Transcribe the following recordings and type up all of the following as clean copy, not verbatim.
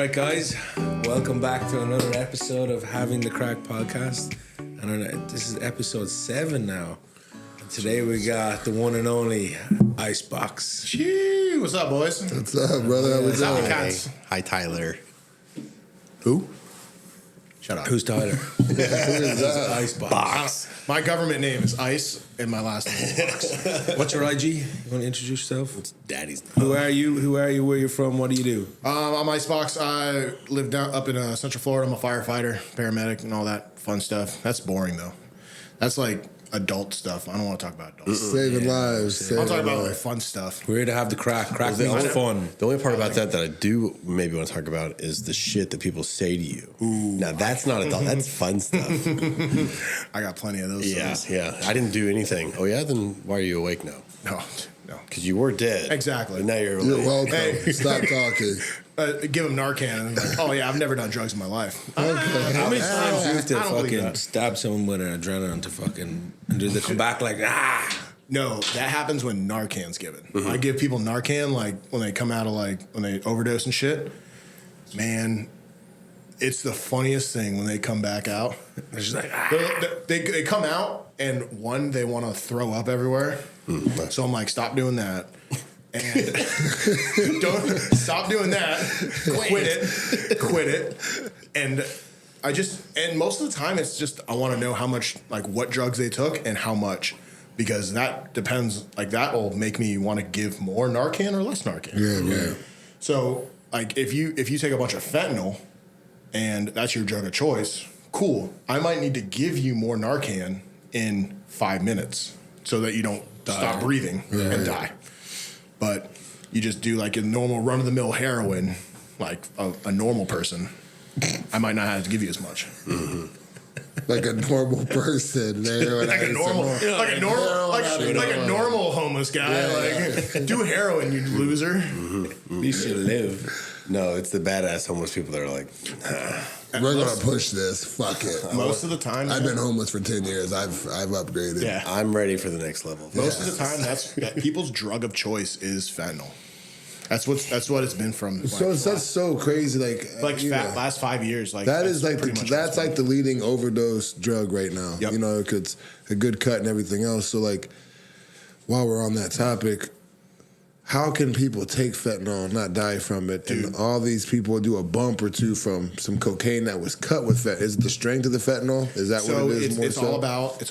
right, guys, welcome back to another episode of Having the Crack podcast. And this is episode 7 now. And today we got the one and only IceBox. Gee, what's up, boys? What's up, brother? How we doing? Hi, Tyler. Who? Shut up. Who's Tyler? Who is that? IceBox. My government name is Ice, and my last name is Box. What's your IG? You want to introduce yourself? It's Daddy's. Who are you? Where are you from? What do you do? I'm IceBox. I live down up in Central Florida. I'm a firefighter, paramedic, and all that fun stuff. That's boring, though. That's like adult stuff. I don't want to talk about adult stuff. Saving lives. I'm talking about like fun stuff. We're here to have the crack. Crack means fun. The only part about that I do maybe want to talk about is the shit that people say to you. Ooh. Now, that's not adult. That's fun stuff. I got plenty of those. Yeah, yeah. I didn't do anything. Oh, yeah? Then why are you awake now? No. Because you were dead. Exactly. But now you're awake. You're welcome. Hey. Stop talking. Give him Narcan, and he's like, oh, yeah, I've never done drugs in my life. Okay. How many times you used to I don't believe fucking that. stab someone with an adrenaline to fucking, and do they come back like, No, that happens when Narcan's given. I give people Narcan, like, when they come out of, like, when they overdose and shit. Man, it's the funniest thing when they come back out. It's just like, They come out, and one, they want to throw up everywhere. So I'm like, stop doing that. And don't stop doing that. Quit it. And and most of the time it's just, I want to know how much, like what drugs they took and how much, because that depends, like that will make me want to give more Narcan or less Narcan. Yeah. So like if you take a bunch of fentanyl and that's your drug of choice, cool. I might need to give you more Narcan in 5 minutes so that you don't stop breathing and die. But you just do like a normal run-of-the-mill heroin, like a normal person, I might not have to give you as much. Like a normal person. Like a normal homeless guy. Like, do heroin, you loser. you should live. No, it's the badass homeless people that are like, We're going to push this. Fuck it. Most of the time, I've been homeless for 10 years. I've upgraded. Yeah. I'm ready for the next level. Most of the time, that people's drug of choice is fentanyl. That's what it's been from. So that's so crazy. Last 5 years. Like that is like that's like the leading overdose drug right now. Yep. You know, it's a good cut and everything else. So like, while we're on that topic, how can people take fentanyl and not die from it? Dude. And all these people do a bump or two from some cocaine that was cut with fentanyl. Is it the strength of the fentanyl? Is that what it is? It's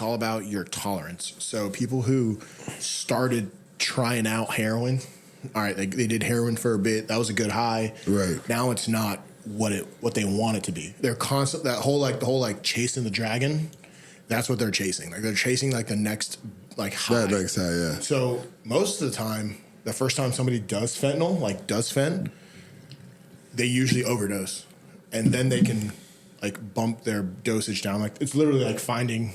all about your tolerance. So people who started trying out heroin, all right, they did heroin for a bit. That was a good high. Right. Now it's not what they want it to be. They're constant the whole chasing the dragon. That's what they're chasing. Like they're chasing like the next like high. That next high, yeah. So most of the time, the first time somebody does fentanyl, like does fent, they usually overdose, and then they can like bump their dosage down. Like it's literally like finding.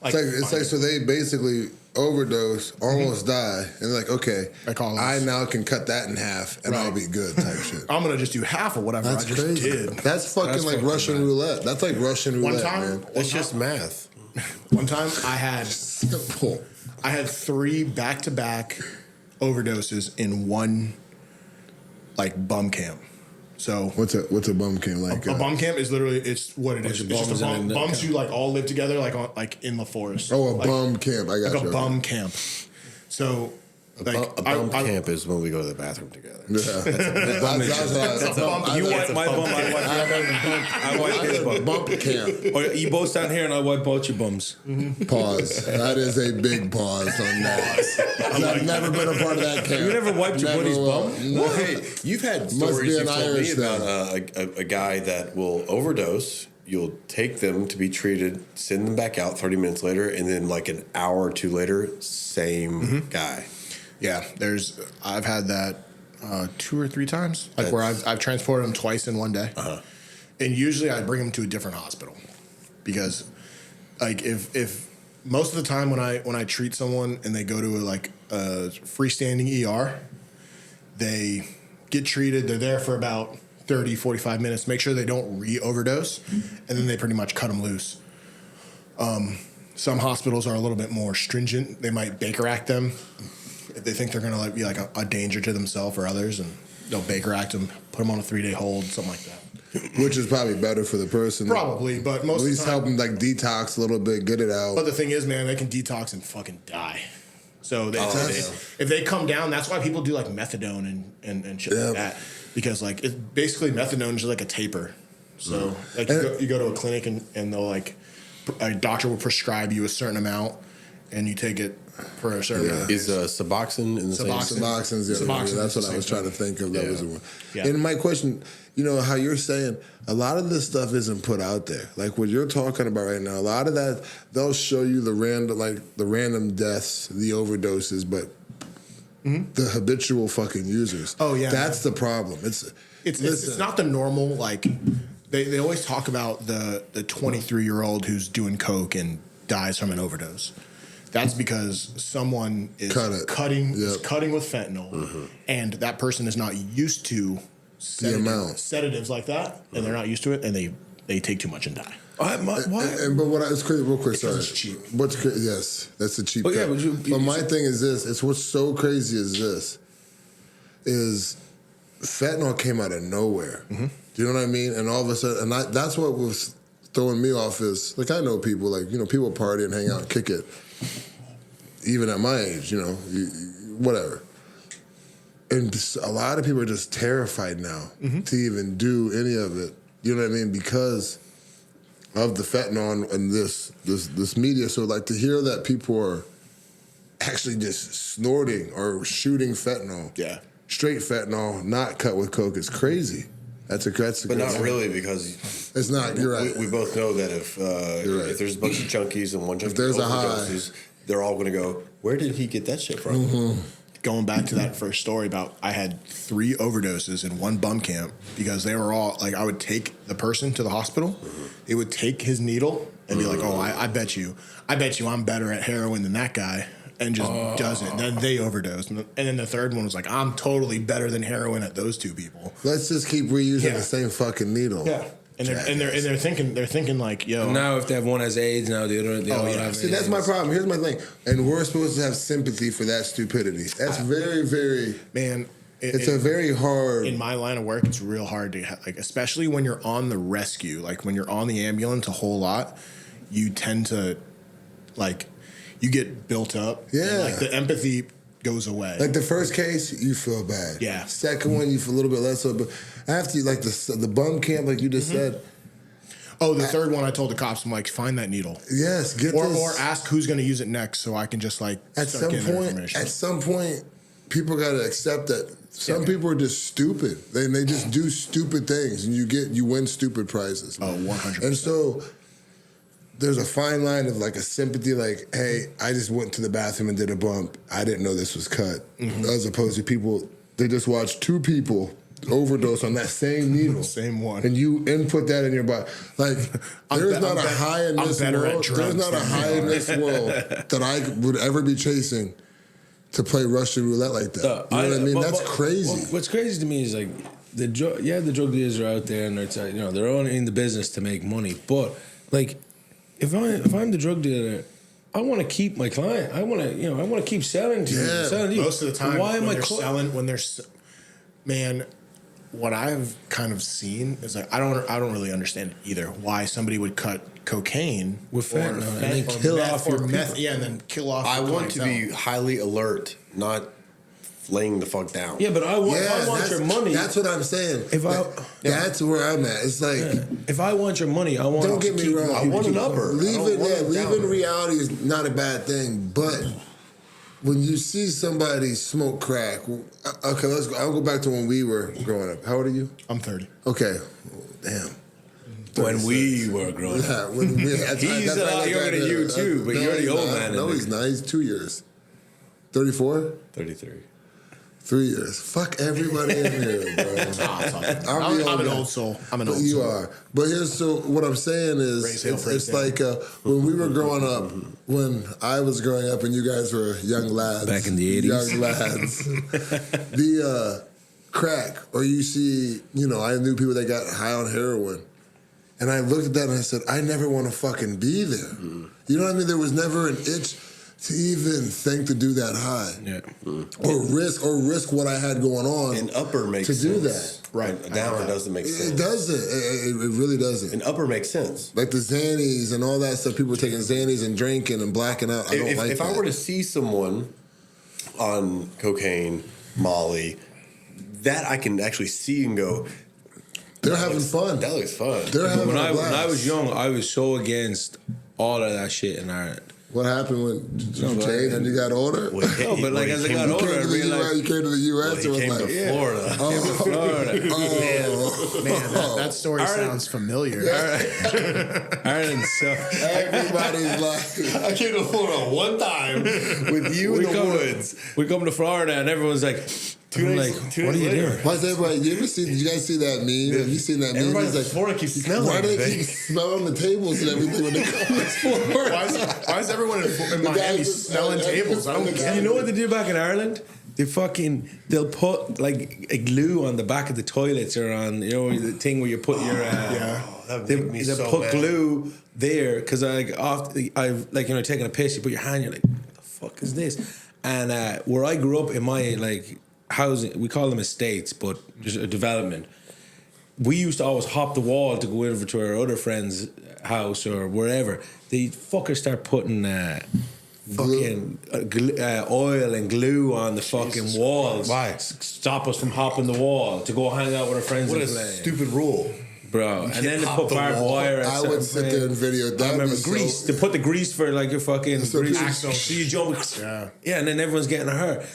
It's like so they basically overdose, almost die, and they're like, okay, I now can cut that in half, and I'll be good. Type shit. I'm gonna just do half of whatever That's I just crazy. did. That's fucking like Russian roulette. That's like Russian roulette. Man. it's just math. One time I had Simple. 3 back-to-back overdoses in one like bum camp. So What's a bum camp like? a bum camp is literally it's what it is. It's just a bum. Bums who like all live together like in the forest. Oh, a bum camp. I got like you. a bum camp. So A bum camp is when we go to the bathroom together. Yeah. You wipe my bum, I wipe his bum. Bump camp. Or you both stand here and I wipe both your bums. Pause. That is a big pause on that. I've never been a part of that camp. You never wiped your buddy's bum? No. Well, hey, you've had stories you've told me about a guy that will overdose. You'll take them to be treated, send them back out 30 minutes later, and then like an hour or two later, same guy. Yeah, I've had that 2 or 3 times, like where I've transported them twice in one day, and usually I bring them to a different hospital because, like, if most of the time when I treat someone and they go to a freestanding ER, they get treated. They're there for about 30, 45 minutes. Make sure they don't re-overdose, and then they pretty much cut them loose. Some hospitals are a little bit more stringent. They might Baker Act them if they think they're going to be like a danger to themselves or others, and they'll Baker Act them, put them on a 3-day hold, something like that. Which is probably better for the person. Probably, but most at least of the time, help them like detox a little bit, get it out. But the thing is, man, they can detox and fucking die. So if they come down, that's why people do like methadone and shit like that, because like it's basically methadone is just like a taper. So like you go to a clinic and they'll like a doctor will prescribe you a certain amount and you take it for a certain amount. Is Suboxone in the same? Suboxone's the other one. That's what I was trying to think of. That was the one. Yeah. And my question, how you're saying a lot of this stuff isn't put out there. Like what you're talking about right now, a lot of that they'll show you the random deaths, the overdoses, but the habitual fucking users. Oh yeah, that's the problem. It's not the normal like. They always talk about the 23-year-old who's doing coke and dies from an overdose. That's because someone is cutting with fentanyl, and that person is not used to sedatives like that, and they're not used to it, and they take too much and die. But it's crazy. Real quick, sorry. It's cheap. Yes, that's a cheap. But my thing is this: it's what's so crazy is fentanyl came out of nowhere. Mm-hmm. Do you know what I mean? And all of a sudden, that's what was throwing me off is, like, I know people, like, people party and hang out and kick it. Even at my age, whatever. And a lot of people are just terrified now to even do any of it. You know what I mean? Because of the fentanyl and this media. So, like, to hear that people are actually just snorting or shooting fentanyl. Yeah. Straight fentanyl, not cut with coke, is crazy. That's but not really, because it's not. You're right. We both know that if there's a bunch of junkies and one junkie there's overdoses, they're all going to go, where did he get that shit from? Mm-hmm. Going back to that first story about I had 3 overdoses in one bum camp because they were all like, I would take the person to the hospital, they would take his needle and be like, oh, I bet you I'm better at heroin than that guy. And just does it. And then they overdosed. And then the third one was like, I'm totally better than heroin at those 2 people. Let's just keep reusing the same fucking needle. Yeah. And they're thinking like, yo. And now if they have one has AIDS, now the other have See, that's my problem. Here's my thing. And we're supposed to have sympathy for that stupidity. That's very, very it's a very hard. In my line of work, it's real hard to like, especially when you're on the rescue, like when you're on the ambulance a whole lot, you tend to like you get built up. Yeah. And, like the empathy goes away. Like the first case, you feel bad. Yeah. Second one, you feel a little bit less so. But after like the bum camp, like you just said. Oh, the third one, I told the cops, I'm like, find that needle. Yes, get or, this. Or ask who's going to use it next, so I can just like at some point, people got to accept that some people are just stupid. They just do stupid things, and you win stupid prizes. Oh, 100%. And so there's a fine line of like a sympathy, like, hey, I just went to the bathroom and did a bump. I didn't know this was cut. As opposed to people, they just watched 2 people overdose on that same needle. Same one. And you input that in your body. Like, there's not a high in this world. There's not a high in this world that I would ever be chasing to play Russian roulette like that. You know what I mean? That's crazy. What's crazy to me is like the drug dealers are out there and they're only in the business to make money. But like, if I'm the drug dealer, I want to keep my client. I want to keep selling to you. Most of the time, why am I selling when they're man? What I've kind of seen is like I don't really understand either why somebody would cut cocaine with fentanyl and then kill off your meth. Yeah, and then kill off. I want to be highly alert, not laying the fuck down. Yeah, but I want your money. That's what I'm saying. That's where I'm at. It's like if I want your money, I want. Don't get me wrong. I want a number. Leaving reality is not a bad thing, but when you see somebody smoke crack, okay, let's go. I'll go back to when we were growing up. How old are you? I'm 30. Okay, damn. When we were growing up. He's a lot younger than you too, but you're the old man. No, he's not. He's 2 years. 34? 33. 3 years. Fuck everybody in here, bro. I'm an old soul. You are. But what I'm saying is, it's like when we were growing up, when I was growing up and you guys were young lads. Back in the 80s. Young lads. The crack, or you see, I knew people that got high on heroin. And I looked at that and I said, I never want to fucking be there. You know what I mean? There was never an itch to even think to do that high. Yeah. Or risk what I had going on. An upper makes to sense. do that. Right. A downer doesn't make sense. It doesn't. It really doesn't. An upper makes sense. Like the Xannies and all that stuff. People are taking Xannies and drinking and blacking out. I don't like if that. I were to see someone on cocaine, Molly, that I can actually see and go, they're having fun. that looks fun. They're having When a I blast. was young, I was so against all of that shit in Ireland. What happened when you changed and you got older? Well, No, but like as I got You older, came I to the US, realized you came to the US he and came was like, to Florida. Florida. Man, that story sounds familiar. Ireland sucks. everybody's like, I came to Florida one time with you in the woods. We come to Florida and everyone's like, Two I'm days- like, two what are days you later. doing? why is everybody, did you guys see that meme? Have you seen that meme? Everybody It's in like, Florida keeps smelling why do they everything. keep smelling the tables and everything when they come to Florida? Why is everyone in Miami smelling tables? I don't get You it. know what they do back in Ireland? They'll put like a glue on the back of the toilets or on, you know, the thing where you put your, Yeah. That would they make me so put mad. glue there because I've like, you know, taking a piss, you put your hand, you're like, what the fuck is this? And where I grew up in my like housing, we call them estates, but just a development. We used to always hop the wall to go over to our other friend's house or wherever. The fuckers start putting fucking oil and glue on the fucking walls. Why? Stop us from hopping the wall to go hang out with our friends What and a play. stupid rule. Bro, and then they hop put the barbed wall. wire. I would sit there and video that. I remember grease. They put the grease for like your fucking So grease. people- So you jump. Yeah. Yeah, and then everyone's getting hurt.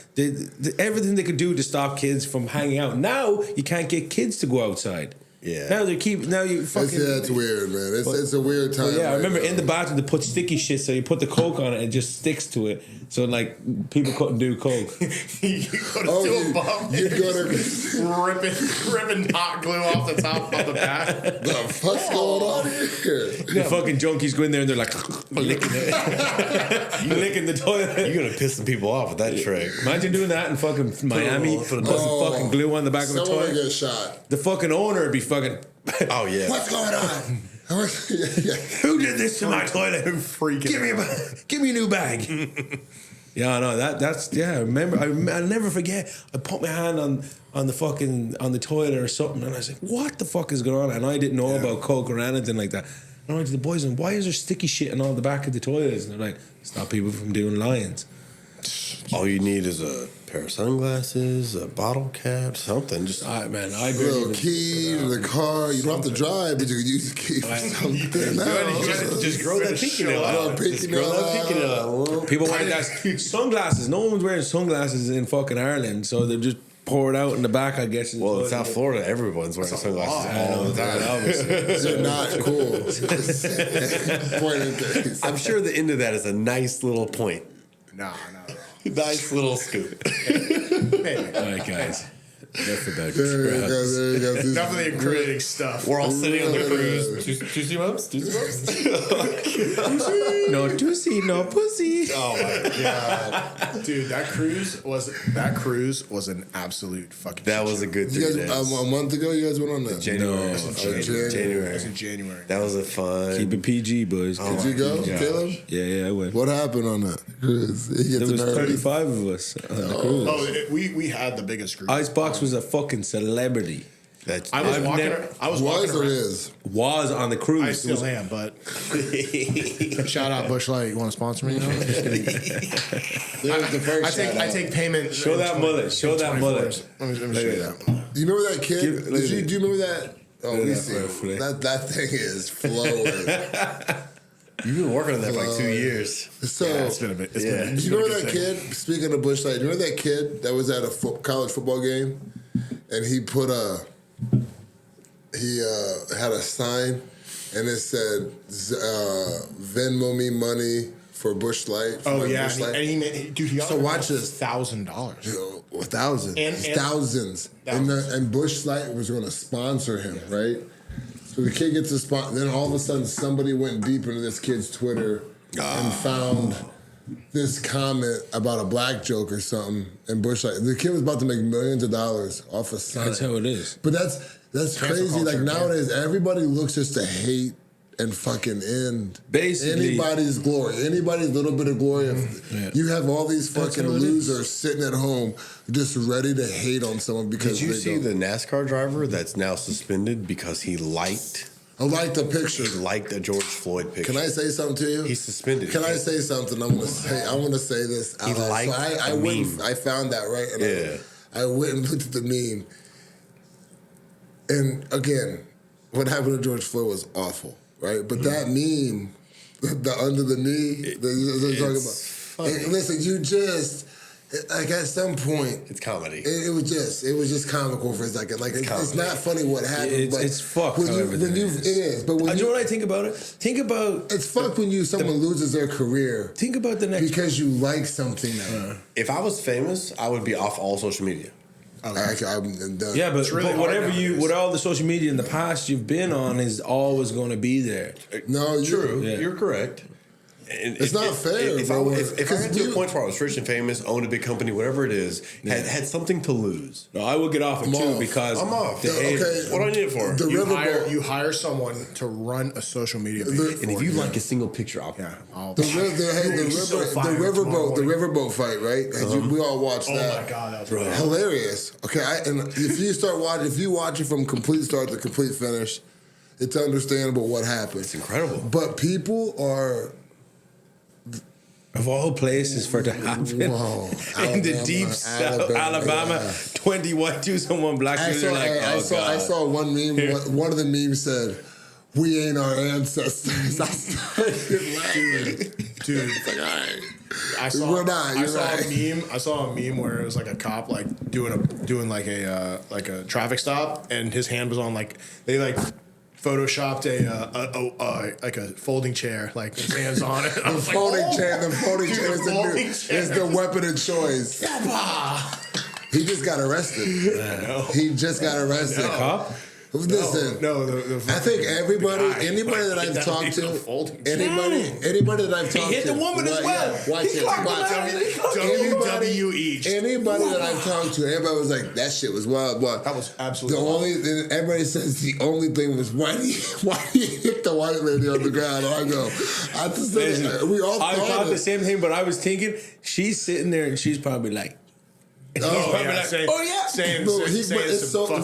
Everything they could do to stop kids from hanging out. Now you can't get kids to go outside. Yeah. Now you fucking. That's weird, man. It's a weird time. Well, yeah, I right remember now. in the bathroom they put sticky shit, so you put the coke on it and it just sticks to it. So like people couldn't do coke. You go to Oh, do a you- bump. you go to- ripping hot glue off the top of the back. The fuck's going on here? The fucking junkies go in there and they're like licking it, licking the toilet. You're gonna piss some people off with that trick. Imagine doing that in fucking Miami. Put Put it some on. fucking glue on the back of the Someone would toilet. get shot. The fucking owner would be fucking. Oh yeah. What's going on? Who did this to my toilet? Who freaking Give me a new bag. Yeah, no, that's yeah. I remember, I'll never forget. I put my hand on the fucking on the toilet or something, and I was like, "What the fuck is going on?" And I didn't know about coke or anything like that. And I went to the boys and why is there sticky shit on all the back of the toilets? And they're like, "Stop people from doing lines." All you need is a pair of sunglasses, a bottle cap, something. Just I A little key to the car. You don't have to drive, but you can use the key for something. just grow that pinky nail out. Just grow that pinky nail out. People wearing that sunglasses. No one's wearing sunglasses in fucking Ireland, so they're just poured out in the back. I guess. Well, in South Florida, everyone's wearing sunglasses all the time. They're not cool. Point in case. I'm sure the end of that is a nice little point. No. Nice little scoop. All right, guys. Enough about There you go. scrubs. There you go. Enough of the incriminating stuff. We're all sitting on the cruise. Juicy bumps? Juicy bumps? No tussy, no pussy. Oh my god, dude! That cruise was an absolute fucking. That was a good You 3 guys, days. a month ago, you guys went on that. January. January. It was in January. That was a fun. Keep it PG, boys. Did you go, Caleb? Yeah, I went. What happened on that cruise? He There gets was nervous. 35 of us on the cruise. Oh, we had the biggest cruise. IceBox was a fucking celebrity. That's, I was I've walking. never- I was walking Was or around. is? Was on the cruise. I It still was- am, but shout out Bush Light. You want to sponsor me? No, just kidding. There's the first I shout out. take payment. Show that mullet. Show that 24 mullet. hours. Let me show you that. You remember that kid? Give- look at it. Do you remember that? Oh, Look we at see. that flick. That thing is flowing. You've been working on that for like 2 years. So, It's been a bit. It's been, do you remember that kid? Speaking of Bush Light, do you remember that kid that was at a college football game, and he put he had a sign, and it said Venmo me money for Bush Light. For Oh my yeah, Bush Light. and he made, dude. He got So watch this. $1,000. Thousands, And- thousands, and Bush Light was going to sponsor him, right? So the kid gets a spot. Then all of a sudden, somebody went deep into this kid's Twitter and found this comment about a black joke or something. And Bush Light, the kid was about to make millions of dollars off a sign. That's how it is. But that's crazy. Like culture, nowadays, everybody looks just to hate and fucking end Basically, anybody's glory, anybody's little bit of glory. You have all these fucking losers sitting at home just ready to hate on someone because Did you see the NASCAR driver that's now suspended because he liked? I like the picture. He liked a George Floyd picture. Can I say something to you? He's suspended. Can I say something? I'm gonna say this. He liked I went. I found that right. And I went and looked at the meme. And again, what happened to George Floyd was awful, right? But that meme, the under the knee, they're talking about. Listen, you just. Like at some point, it's comedy. It was just comical for a second. Like it's not funny what happened. But it's fucked. It is. But when you know what I think about it? Think about it's fucked when someone loses their career. Think about the next because you like something. If I was famous, I would be off all social media. I'm done. Yeah, but whatever with all the social media in the past you've been on is always going to be there. No, true. You're correct. It's not fair. If I got to a point where I was rich and famous, owned a big company, whatever it is, had something to lose. No, I would get off it too because I'm off. Okay, what do I need it for? You hire someone to run a social media page, and if you like a single picture, I'll the riverboat fight, right? We all watched that. Oh my god, that was hilarious. Okay, and if you watch it from complete start to complete finish, it's understandable what happened. It's incredible. But people are. Of all places for it to happen, in the deep South, Alabama, 21 someone black. I saw one meme. One of the memes said, "We ain't our ancestors." I started laughing, dude. It's like, all right. I saw a meme where it was like a cop like doing like a traffic stop, and his hand was on like they like. Photoshopped a folding chair, like his hands on it. The folding chair is the weapon of choice. He just got arrested. He just got arrested. Cop? Listen, I think anybody that I've talked to, anybody that I've talked to, he hit the woman as well. Watch it. Anybody that I've talked to, everybody was like, that shit was wild. But that was absolutely everybody says the only thing was why do you hit the white lady on the ground? And I go, I thought the same thing, but I was thinking she's sitting there and she's probably like. If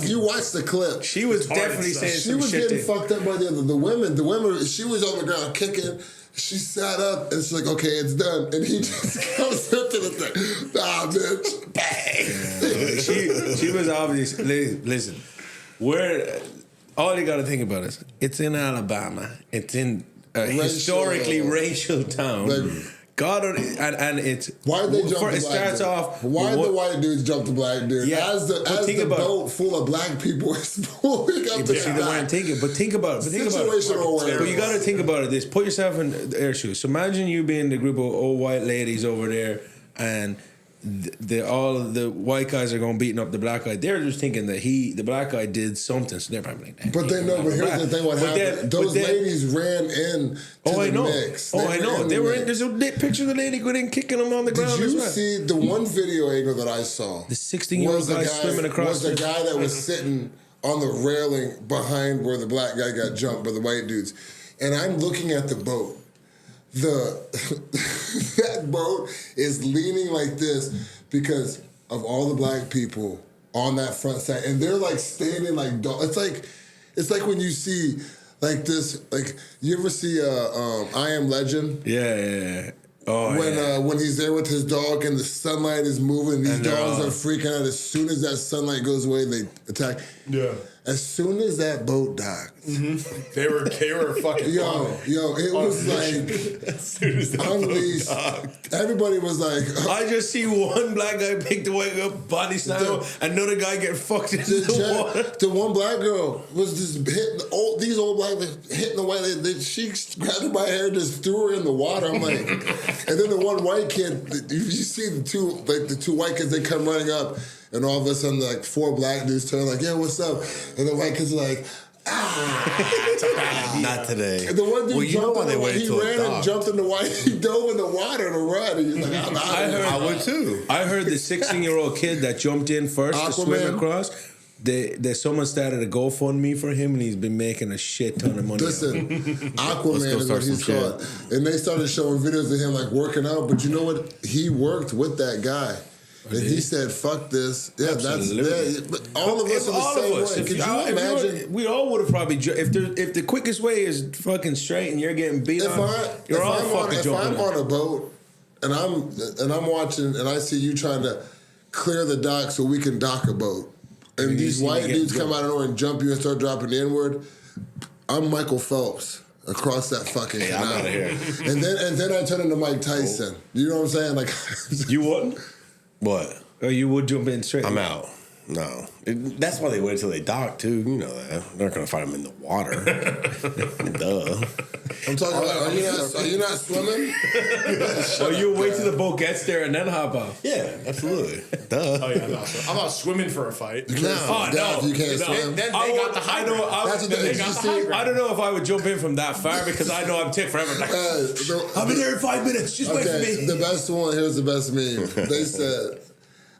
you watch the clip, she was definitely saying she was getting fucked up by the women. The women, she was on the ground kicking. She sat up and she's like, "Okay, it's done." And he just comes into the thing. Nah, bitch, bang. She was obviously listen. All you got to think about is it's in Alabama. It's in a historically racial town. God, and it's why did they jump? It starts off. Why did the white dudes jump the black dude? Yeah, as the boat full of black people is pulling up. But think about it. Situational awareness. But you got to think about it. Put yourself in their shoes. So imagine you being the group of old white ladies over there, and all the white guys are going beating up the black guy. They're just thinking that the black guy did something. So they're probably like, but they know. But here's the thing: what happened? Those ladies ran in. I know. They were in. There's a picture of the lady going in, kicking them on the ground. Did you see the one video angle that I saw? The 16-year-old guy swimming across. Was the guy that was sitting on the railing behind where the black guy got jumped by the white dudes, and I'm looking at the boat. That boat is leaning like this because of all the black people on that front side, and they're like standing like it's like when you see like this, like you ever see I Am Legend? Yeah. When he's there with his dog and the sunlight is moving, these dogs are freaking out. As soon as that sunlight goes away, they attack. Yeah. As soon as that boat docked, they were fucking. It was like as soon as that unleashed. Everybody was like, I just see one black guy pick the white girl body slam, another guy get fucked into the water. The one black girl was just hitting these old black hitting the white lady. She grabbed her by her hair, just threw her in the water. I'm like, and then the one white kid, you see the two white kids, they come running up. And all of a sudden, like 4 black dudes turn like, "Yeah, what's up?" And the white kids are like, Not today. And the one dude jumped in the water. He dove in the water to run. And he's like, I would too. I heard the 16-year-old kid that jumped in first to swim across. someone started a GoFundMe for him, and he's been making a shit ton of money. Listen, Aquaman is what he's called. And they started showing videos of him like working out, but you know what? He worked with that guy. And he said, "Fuck this." Yeah, but all of us are the same way. Could you imagine? We all would have probably if the quickest way is fucking straight and you're getting beat up. You're all fucking jumping. If I'm on a boat and I'm watching and I see you trying to clear the dock so we can dock a boat, and these white dudes come out of nowhere and jump you and start dropping the N-word, I'm Michael Phelps. Across that fucking canal. I'm out of here. And then I turn into Mike Tyson. You know what I'm saying? Like you wouldn't. What? Oh, you would jump in straight. I'm out. No. That's why they wait until they dock, too. You know that. They're not going to fight them in the water. Duh. I'm talking about, are you not swimming? Or you wait till the boat gets there and then hop off. Yeah, absolutely. Duh. Oh, yeah, I'm not swimming for a fight. You can't swim. Then they got the high ground. I don't know if I would jump in from that far because I know I'm take forever. Like, I'll be there in 5 minutes. Just wait for me. The best one, here's the best meme. They said,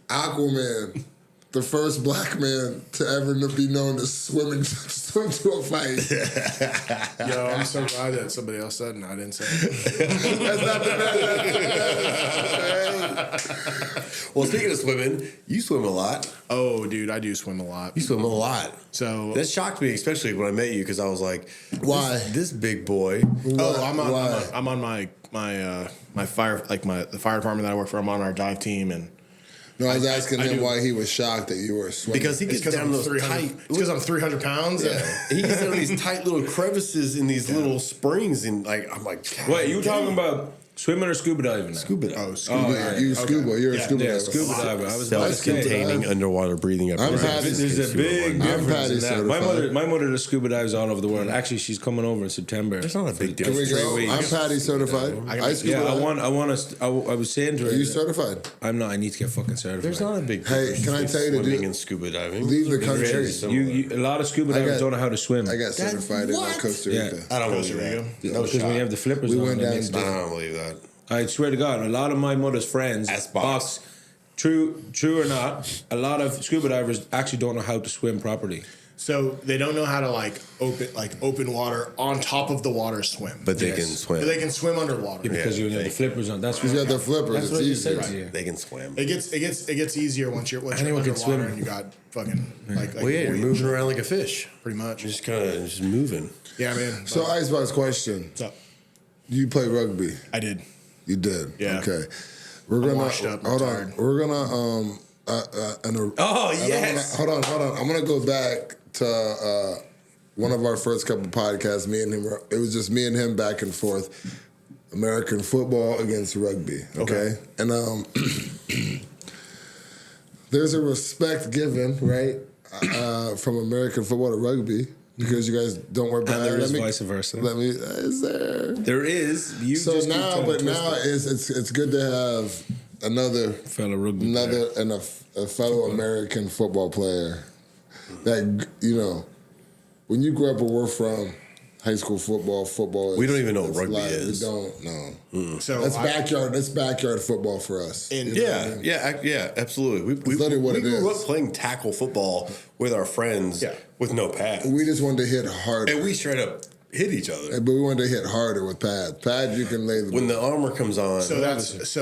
Aquaman, the first black man to ever be known to swim to a fight. Yo, I'm so glad that somebody else said it and I didn't say it. That's not the best. Well, speaking of swimming, you swim a lot. Oh, dude, I do swim a lot. You swim a lot. So that shocked me, especially when I met you, because I was like, "Why this big boy?" Oh, I'm on my fire the fire department that I work for. I'm on our dive team and. No, I was asking him why he was shocked that you were swimming. Because he gets down those tight. It's because I'm 300 pounds. Yeah. He gets down these tight little crevices in these little springs, and I'm like, wait, you talking about swimming or scuba diving? Now? Scuba diving. Oh, scuba. You scuba. You're a scuba diver. Scuba diver. I was self-containing underwater breathing apparatus. There's a big difference in that. certified. My mother does scuba dives all over the world. Actually, she's coming over in September. There's not a big Can difference. we go? I'm Patty certified. I scuba dive. I was saying to her. Are you certified? I'm not. I need to get fucking certified. There's not a big difference. Hey, can I tell you to swimming and scuba diving? Leave the country. A lot of scuba divers don't know how to swim. I got certified in Costa Rica. I don't believe that. No, because when you have the flippers, we went down. I don't believe that. I swear to God, a lot of my mother's friends, IceBox. True or not, a lot of scuba divers actually don't know how to swim properly. So they don't know how to open water on top of the water swim. But they can swim. But they can swim underwater. Yeah, because you have the flippers on. That's what you got the flippers. That's what it's you easy. said Right. to you. They can swim. It gets easier once you're underwater swim. and you got fucking Well, yeah, you're moving around like a fish. pretty much. You're just kind of just moving. Yeah, man. So, IceBox question. What's up? You play rugby? I did. You did? Yeah. Okay. We're gonna washed up, hold on. tired. We're gonna hold on. I'm gonna go back to one of our first couple podcasts. Me and him. It was just me and him back and forth. American football against rugby. Okay. And there's a respect given, right, from American football to rugby. Because you guys don't wear pads. There is vice versa. Is there? There is. So now it's good to have another fellow rugby player. And a fellow American football player that, when you grew up where we're from, high school football. We don't even know what rugby is. We don't know. So that's backyard. That's backyard football for us. Yeah, absolutely. We grew up playing tackle football with our friends with no pads. We just wanted to hit harder, and we straight up hit each other. But we wanted to hit harder with pads. Pads you can lay when the armor comes on. So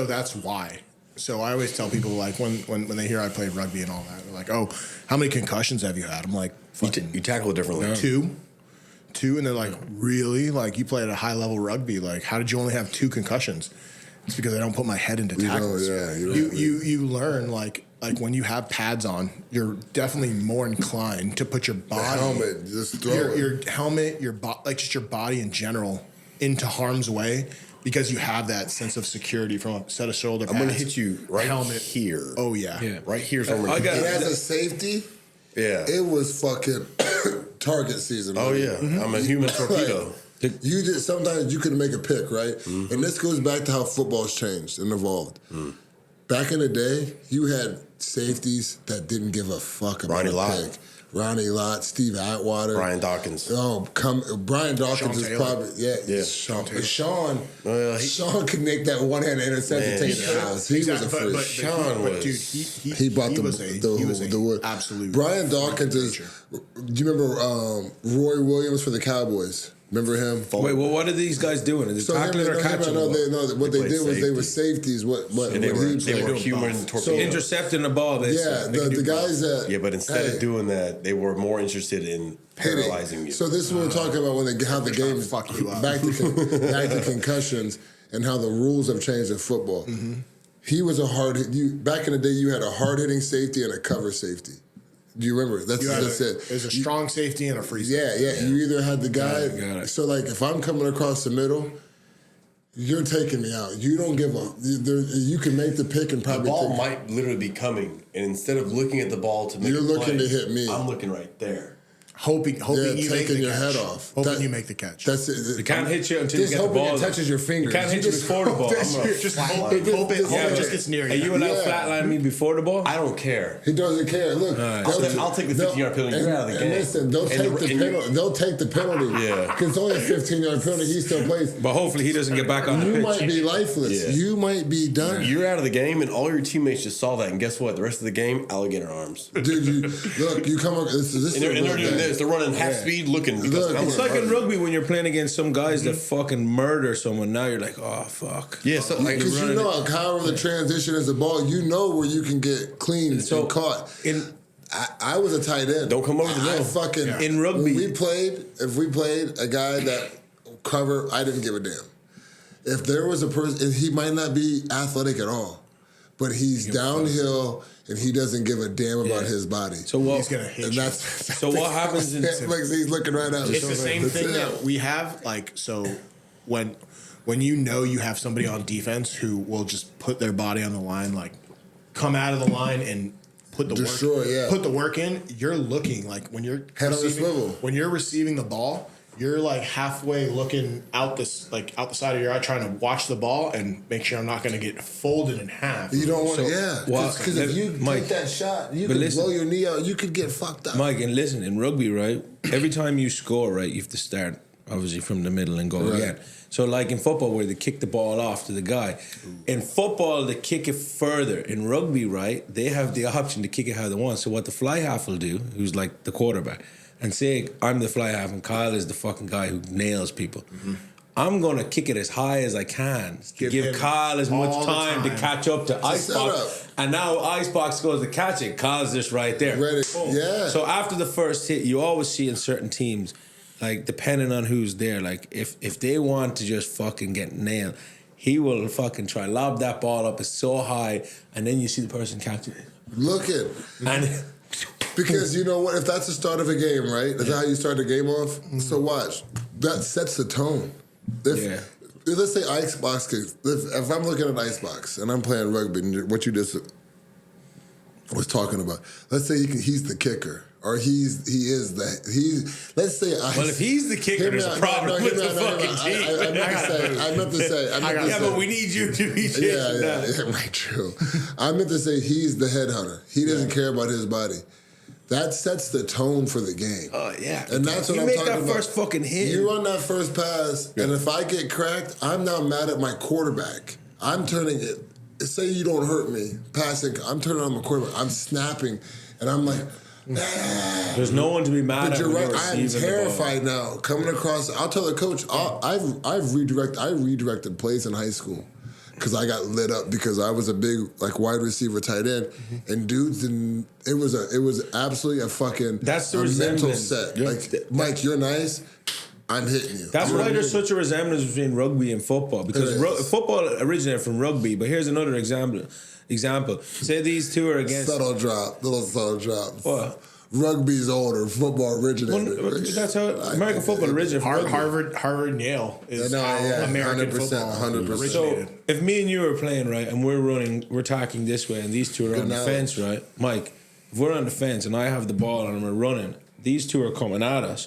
that's why. So I always tell people when they hear I played rugby and all that, they're like, "Oh, how many concussions have you had?" I'm like, you tackle it differently. Two, and they're like, really? Like, you play at a high level rugby? Like, how did you only have 2 concussions? It's because I don't put my head into tackles. You learn like when you have pads on, you're definitely more inclined to put your body, helmet, just throw your helmet, just your body in general into harm's way. Because you have that sense of security from a set of shoulder pads. I'm going to hit you right helmet here. Oh, yeah. Right here's where it has a safety. Yeah. It was fucking target season. Oh, yeah. I'm a human torpedo. You just sometimes you can make a pick, right? Mm-hmm. And this goes back to how football's changed and evolved. Back in the day, you had safeties that didn't give a fuck about a pick. Ronnie Lott, Steve Atwater, Brian Dawkins. Brian Dawkins Sean is Taylor. probably Sean could make that one-handed interception, take it to the house. He was a freak. Sean was. Dude, He brought he the was the wood. absolute. Brian Dawkins is. Do you remember Roy Williams for the Cowboys? Remember him? Wait, well, what are these guys doing? Is it tackling or catching? What they played did was they were safety. safeties. What And they were played. human torpedoes. So- Intercepting the ball. They The guys that. Yeah, but instead Hey, of doing that, they were more interested in paralyzing you. So this is what we're talking about when how the game is fuck you up. back to concussions and how the rules have changed in football. Mm-hmm. He was a back in the day. You had a hard hitting safety and a cover safety. Do you remember? That's it. There's a strong safety and a free safety. Yeah. You either had the guy. Got it. So like, if I'm coming across the middle, you're taking me out. You don't give up. You can make the pick and The probably ball take. might literally be coming, and instead of looking at the ball to make You're a looking play, to hit me. I'm looking right there. Hoping you make taking the your catch. head off. Hoping you make the catch. That's it. They can't hit you until you Just get the hoping ball. it touches your fingers. You can't hit you before the ball. Just hope it just gets near you. Are you allowed to Yeah. flatline me before the ball? I don't care. He doesn't care. Look, I'll take the 15-yard penalty. You're out of the game. And listen, they'll take the penalty. Yeah. Because it's only a 15-yard penalty. He still plays. But hopefully he doesn't get back on the You pitch. might be lifeless. Yeah. You might be done. You're out of the game, and all your teammates just saw that. And guess what? The rest of the game, alligator arms. Dude, you come up. This And they're is a real doing thing. this. They're running half speed, looking. Because Look, I'm It's gonna like in murder. rugby when you're playing against some guys that fucking murder someone. Now you're like, oh fuck. Yeah, so like Because you know however the transition is the ball, you know where you can get clean and caught. I was a tight end. Don't come over the middle. In rugby- if we played a guy that cover, I didn't give a damn. If there was a person, he might not be athletic at all, but he's downhill and he doesn't give a damn about his body. So what? He's gonna hit And you. So what happens in like he's looking right at me. It's the same That's thing it. that we have. Like, so when you know you have somebody on defense who will just put their body on the line, like come out of the line and put the work in. You're looking like when you're Head on the swivel. when you're receiving the ball, you're like halfway looking out the side of your eye, trying to watch the ball and make sure I'm not going to get folded in half. You don't want to, well, because if you Mike, take that shot, you but could listen- blow your knee out. You could get fucked up. Mike, and listen, in rugby, right, every time you score, right, you have to start, obviously, from the middle and go Right. again. So, like in football, where they kick the ball off to the guy. In football, they kick it further. In rugby, right, they have the option to kick it how they want. So what the fly half will do, who's like the quarterback, and say, I'm the fly half and Kyle is the fucking guy who nails people. I'm going to kick it as high as I can to give him Kyle as much all the time to time. catch up to It's a IceBox. setup. And now IceBox goes to catch it. Kyle's just right there. Ready. Boom. Yeah. So after the first hit, you always see in certain teams, like depending on who's there, like if they want to just fucking get nailed, he will fucking try lob that ball up. It's so high, and then you see the person catch it. Look at And because you know what? If that's the start of a game, right? That's how you start the game off. So watch. That sets the tone. Let's say IceBox. If I'm looking at IceBox and I'm playing rugby, and what you just was talking about. Let's say he's the kicker, or let's say well, if he's the kicker, there's a problem with the fucking team. I meant to say. Yeah, but we need you to be chasing that. Yeah, right, true. I meant to say he's the headhunter. He doesn't care about his body. That sets the tone for the game. Oh, yeah. And that's what you I'm make talking that about. first fucking hit. You run that first pass, and if I get cracked, I'm now mad at my quarterback. I'm turning it. Say you don't hurt me passing. I'm turning on my quarterback. I'm snapping, and I'm like, There's no one to be mad but at. you're when right. you're I'm receiving the ball. terrified now. Coming across, I'll tell the coach. I redirected plays in high school because I got lit up because I was a big wide receiver, tight end, and dudes didn't. It was absolutely a fucking That's the a mental resemblance. set. Yeah. Like Mike, you're nice. I'm hitting you. That's You know why what I there's mean? such a resemblance between rugby and football, because It is. football originated from rugby. But here's another example. Say these two are against. Little subtle drop. What? Rugby's older. Football originated. Well, that's how American football originated from rugby. Harvard, and Yale is No, how yeah, American 100%, football 100%. So originated. if me and you are playing, right, and we're attacking this way, and these two are on the knowledge. fence, right, Mike, if we're on the fence and I have the ball and we're running, these two are coming at us.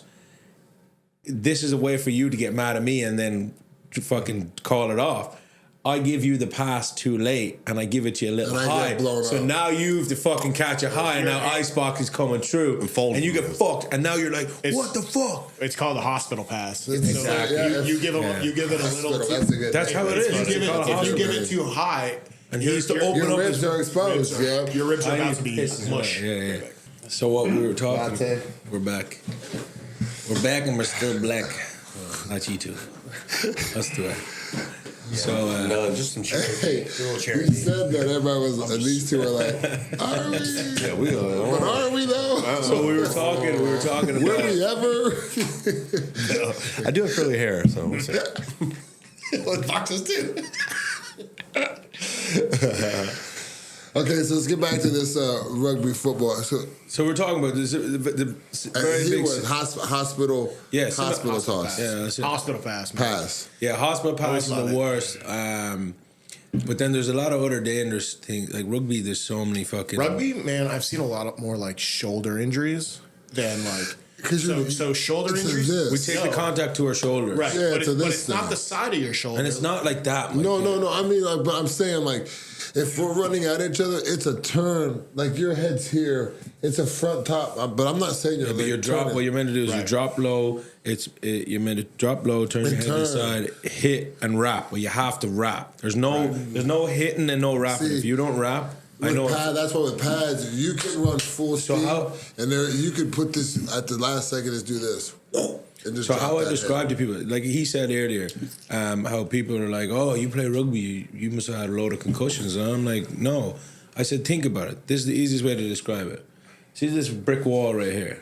This is a way for you to get mad at me and then to fucking call it off. I give you the pass too late and I give it to you a little And I high. get blown So up. now you have to fucking catch a high and now IceBox is coming through. And you get fucked. And now you're like, what the fuck? It's called the hospital pass. Exactly. So Yeah, you give it a little too. That's how it is. If you give it too high, And he used to open Your up ribs his are exposed. Yeah. your ribs are about to be pisses mush. Yeah. So what we were talking, Latte. we're back. We're back and we're still black. Not you two. Us two. So No, just some charity. Hey, A little you charity. said that everybody was. These two are like, are we? Yeah, we But are we though? so we were talking Were about we ever? I do have curly hair, so we'll see. What boxes too? Okay, so let's get back to this rugby football. So we're talking about this the very he big was hospital. Yeah, hospital toss. Yeah, that's it. Hospital pass. Man. Pass. Yeah, hospital pass is Always the love worst. But then there's a lot of other dangerous things. Like rugby, there's so many fucking Rugby, man, I've seen a lot more like shoulder injuries than like. 'Cause So shoulder it's injuries. this. We take the contact to our shoulders. Right, Yeah, but, to but this it's not thing. the side of your shoulder. And it's not like that. Like, No. I mean, like, but I'm saying like, if we're running at each other, it's a turn. Like your head's here. It's a front top. But I'm not saying you're. But like, you drop. turning. What you're meant to do is you Right. drop low. You're meant to drop low, turn your head to the side, hit and wrap. But you have to wrap. There's no hitting and no wrapping. See, if you don't wrap, I With know. that's why with pads you can run full So speed, how- and there you could put this at the last second. Just do this. And just So drop how I that describe to people, like he said earlier, how people are like, "Oh, you play rugby, you must have had a load of concussions." And I'm like, "No." I said, "Think about it. This is the easiest way to describe it. See this brick wall right here.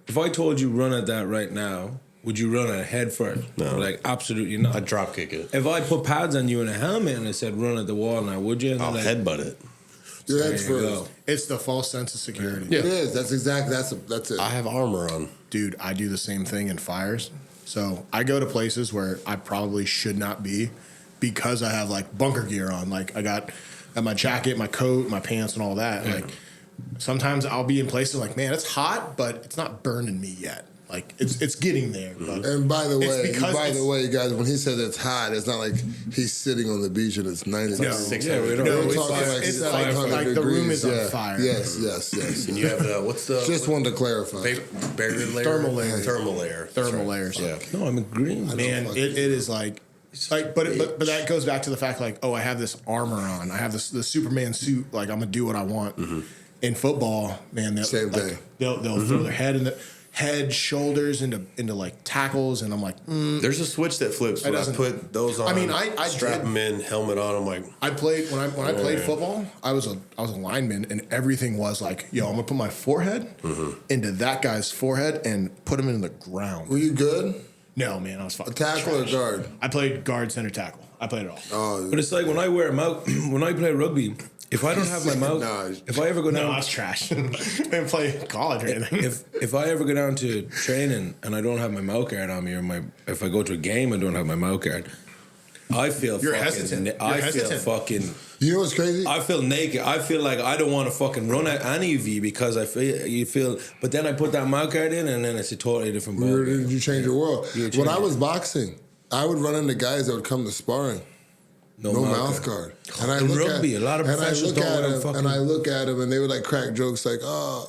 If I told you run at that right now, would you run it head first? No. Like absolutely not. I'd drop kick it. If I put pads on you and a helmet and I said run at the wall now, would you? And I'll they're like, headbutt it. Your there head's you first. go. It's the false sense of security. It is. That's exactly. That's it. I have armor on. Dude, I do the same thing in fires. So I go to places where I probably should not be because I have like bunker gear on. Like I got my jacket, my coat, my pants, and all that. Like sometimes I'll be in places like, man, it's hot, but it's not burning me yet. Like it's getting there. But And by the it's way, guys, when he said it's hot, it's not like he's sitting on the beach and it's 90 like degrees. 600 we don't- We're it's talking like- like it's 500 like the room degrees, is on yeah. fire. Yes. And you have the what's the Just wanted to clarify. barrier layer? Thermal layer. Thermal layer. Thermal layers. Yeah. No, I'm agreeing. Man, it is like but that goes back to the fact like, oh, I have this armor on. I have the Superman suit. Like I'm gonna do what I want. In football, man, Same thing. They'll throw their head, shoulders into like tackles, and I'm like, There's a switch that flips when I doesn't- put those on. I mean, I strap did- them in, helmet on. I'm like, I played when I played football. I was a lineman, and everything was like, yo, I'm gonna put my forehead into that guy's forehead and put him in the ground. Were you good? No, man, I was fucking Tackle or trash. guard? I played guard, center, tackle. I played it all. Oh, But it's like when I wear a mouth, when I play rugby, if I don't have my mouth, Nah. if I ever go No, down, I was trash. I didn't play college or anything. if I ever go down to training and I don't have my mouth guard on me, or if I go to a game and don't have my mouth guard, I feel You're fucking, hesitant. You're I hesitant. feel fucking. you know what's crazy? I feel naked. I feel like I don't want to fucking run at any of you because you feel. But then I put that mouth guard in, and then it's a totally different ball. You change your world. You When I change was boxing, I would run into guys that would come to sparring. No mouth guard. And I In look rugby, at, a lot of and I professionals look don't at wear them, fucking- and I look at them, and they would like crack jokes like, "Oh,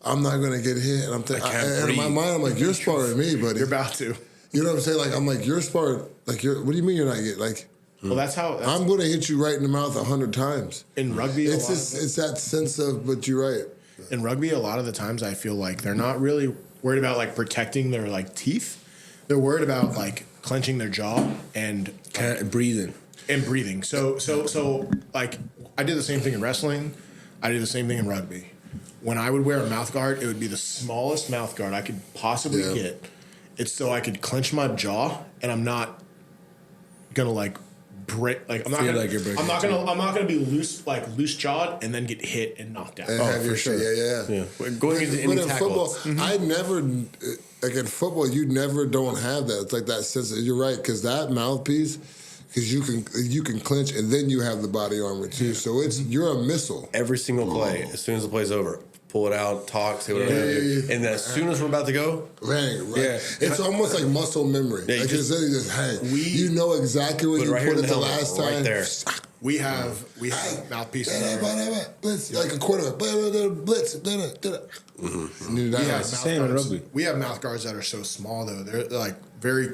I'm not gonna get hit." And I'm thinking, can't and in my breathe. mind, I'm like, "You're sparring me, buddy." You're about to. You know what I'm saying? Like I'm like, "You're sparring." Like you're. What do you mean you're not getting? Like Well, that's how I'm gonna hit you right in the mouth 100 times. in rugby. It's just it's that sense of. But you're right. In rugby, a lot of the times I feel like they're not really worried about like protecting their like teeth. They're worried about like clenching their jaw and Breathing. breathing. So like I did the same thing in wrestling. I did the same thing in rugby. When I would wear a mouth guard, it would be the smallest mouth guard I could possibly Yeah. get. It's so I could clench my jaw and I'm not gonna like break like I'm not Feel gonna like you're breaking I'm not gonna be loose jawed and then get hit and knocked out. And have your shit. Yeah. going into But any in tackle. football, I never like in football. You never don't have that. It's like that sense. You're right because that mouthpiece, because you can clinch and then you have the body armor too. So it's you're a missile. Every single play, as soon as the play's over, pull it out, talk, say whatever. And then as soon as we're about to go, right. Yeah. It's almost like muscle memory. Yeah, like just, it's just hang. You know exactly what you right put here in it the the helmet, last right time. there. We have mouthpieces. Blitz, like a quarterback. Blitz. We have same in rugby. We have mouth guards that are so small though. They're like very,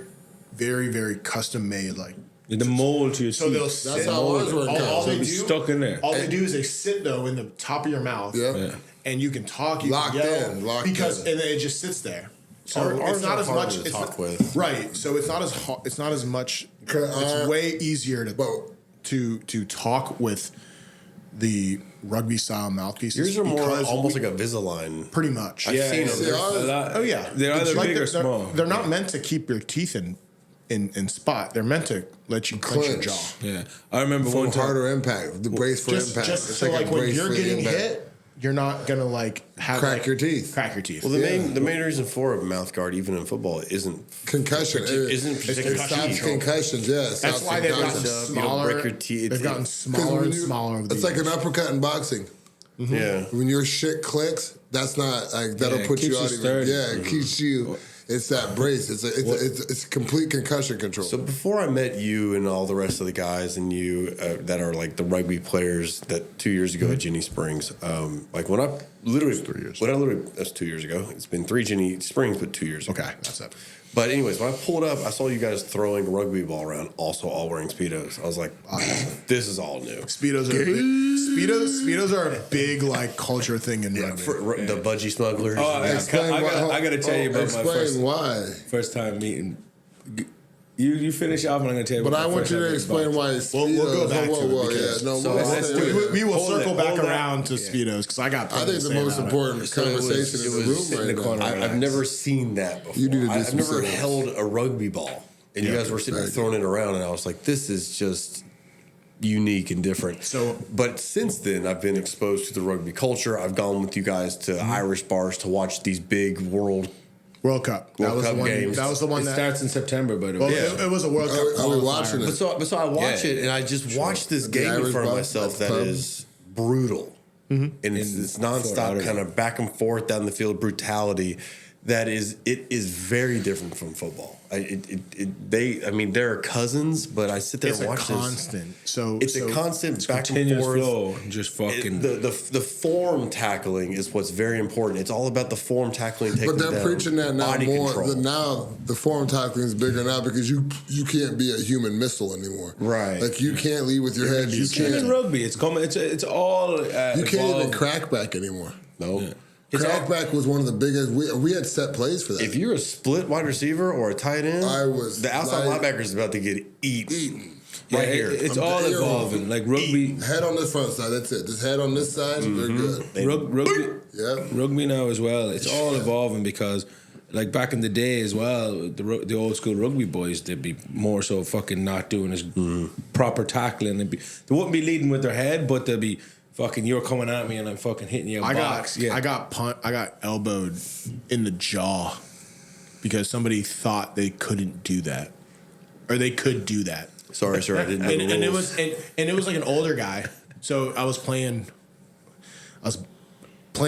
very, very custom made. Like The mold to your so teeth. they'll sit. That's how ours work out. All So they it'll be do, stuck in there. All they do is they sit though in the top of your mouth. Yeah. And you can talk. You Locked can yell in, locked because in. and then it just sits there. So Ours it's not are as harder much to it's talk not- with. Right. So it's not as it's not as much. It's way easier to talk with the rugby style mouthpieces. yours are more because almost like a Invisalign. pretty much. I've seen them. see, ours- A lot- Oh yeah, They're either Like big or they're- small. They're not meant to keep your teeth in spot. They're meant to let you clench your Clench. jaw. Yeah. I remember For one time. harder impact. The brace for Just impact. so a like when brace you're for getting impact. hit, you're not gonna like have Crack like, your teeth. Crack your teeth. Well, the main reason for a mouth guard, even in football, isn't Concussion. isn't It particularly stops teeth. concussions, yeah. it That's stops why they've gotten concussions. You don't smaller. break your teeth. They've gotten 'Cause smaller when and you- smaller. Over the It's like an years. uppercut in boxing. Yeah. When your shit clicks, that's not like that'll Yeah, it put you keeps you out even. sturdy. Yeah, it keeps you. It's that brace. It's complete concussion control. So before I met you and all the rest of the guys and you that are like the rugby players that 2 years ago at Ginny Springs, like when I literally 3 years. When I literally that's 2 years ago. It's been 3 Ginny Springs, but 2 years ago. Okay, that's it. But anyways, when I pulled up, I saw you guys throwing a rugby ball around, also all wearing Speedos. I was like, this is all new. Speedos are a big like culture thing in rugby. The budgie smugglers. Oh, I gotta tell you about my explain why. first time meeting. You finish off, and I'm gonna tell you. But about I my want first you to time explain meeting why. We'll go back to it because- yeah, no, so we'll let's stay do with it. it. We will Hold circle it, back hold that. around to Speedos because I got. I think the most important So it was- conversation it in the was room sitting in right the now. corner. I've never seen that before. You need to do I've some never sit-ups. held a rugby ball, and you guys were sitting there throwing it around, and I was like, "This is just unique and different." So- but since then, I've been exposed to the rugby culture. I've gone with you guys to Irish bars to watch these big World Cup. That World was Cup the one. games. That was the one It that. starts in September, by the Well, way. it was a World Cup. Are we qualifier. watching it? But so I watch Yeah. it, and I just watch this game in Irish front of bar, myself that's that pub. is brutal, and it's Fort nonstop Lauderdale. kind of back and forth down the field brutality. It is very different from football. They're cousins, but I sit there It's and a watch this. constant. It's a constant back and Continuous forth. flow, just fucking. The form tackling is what's very important. It's all about the form tackling. Taking But they're down, preaching that now body more. control. Now the form tackling is bigger now because you can't be a human missile anymore. Right. Like you can't lead with your head. You Even in can't. rugby, it's coming. It's all. You can't even evolved. crack back anymore. no. It's all- Crackback was one of the biggest. We had set plays for that. If you're a split wide receiver or a tight end, the outside linebacker is about to get eaten. Yeah, Right here. It's I'm all the evolving. Like rugby, head on this front side. That's it. Just head on this side. We're good. rugby, Yeah. rugby now as well. It's all evolving because, like back in the day as well, the old school rugby boys they'd be more so fucking not doing as proper tackling. They wouldn't be leading with their head, but they'd be fucking. You're coming at me and I'm fucking hitting you. I box. got elbowed in the jaw because somebody thought they couldn't do that, or they could do that. Sorry, sir, I didn't know the And it rules. was and it was like an older guy. So I was playing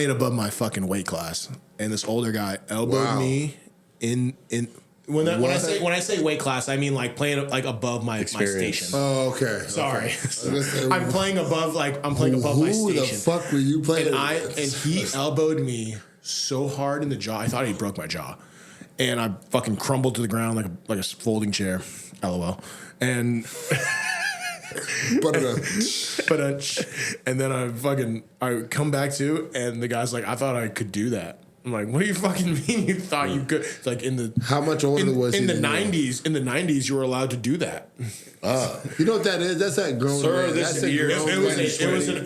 above my fucking weight class, and this older guy elbowed Wow. me in. When I say weight class, I mean like playing like above my Experience. station. Oh, okay. Sorry, Okay. I'm playing above my Who the station. fuck were you playing? And he elbowed me so hard in the jaw. I thought he broke my jaw, and I fucking crumbled to the ground like a folding chair. LOL. And But and then I come back to, and the guy's like, I thought I could do that. I'm like, what do you fucking mean you thought you could? It's like how much older was he? in the than you? 90s? In the 90s, you were allowed to do that. You know what that is? That's that grown Sir, man. this That's is a years- grown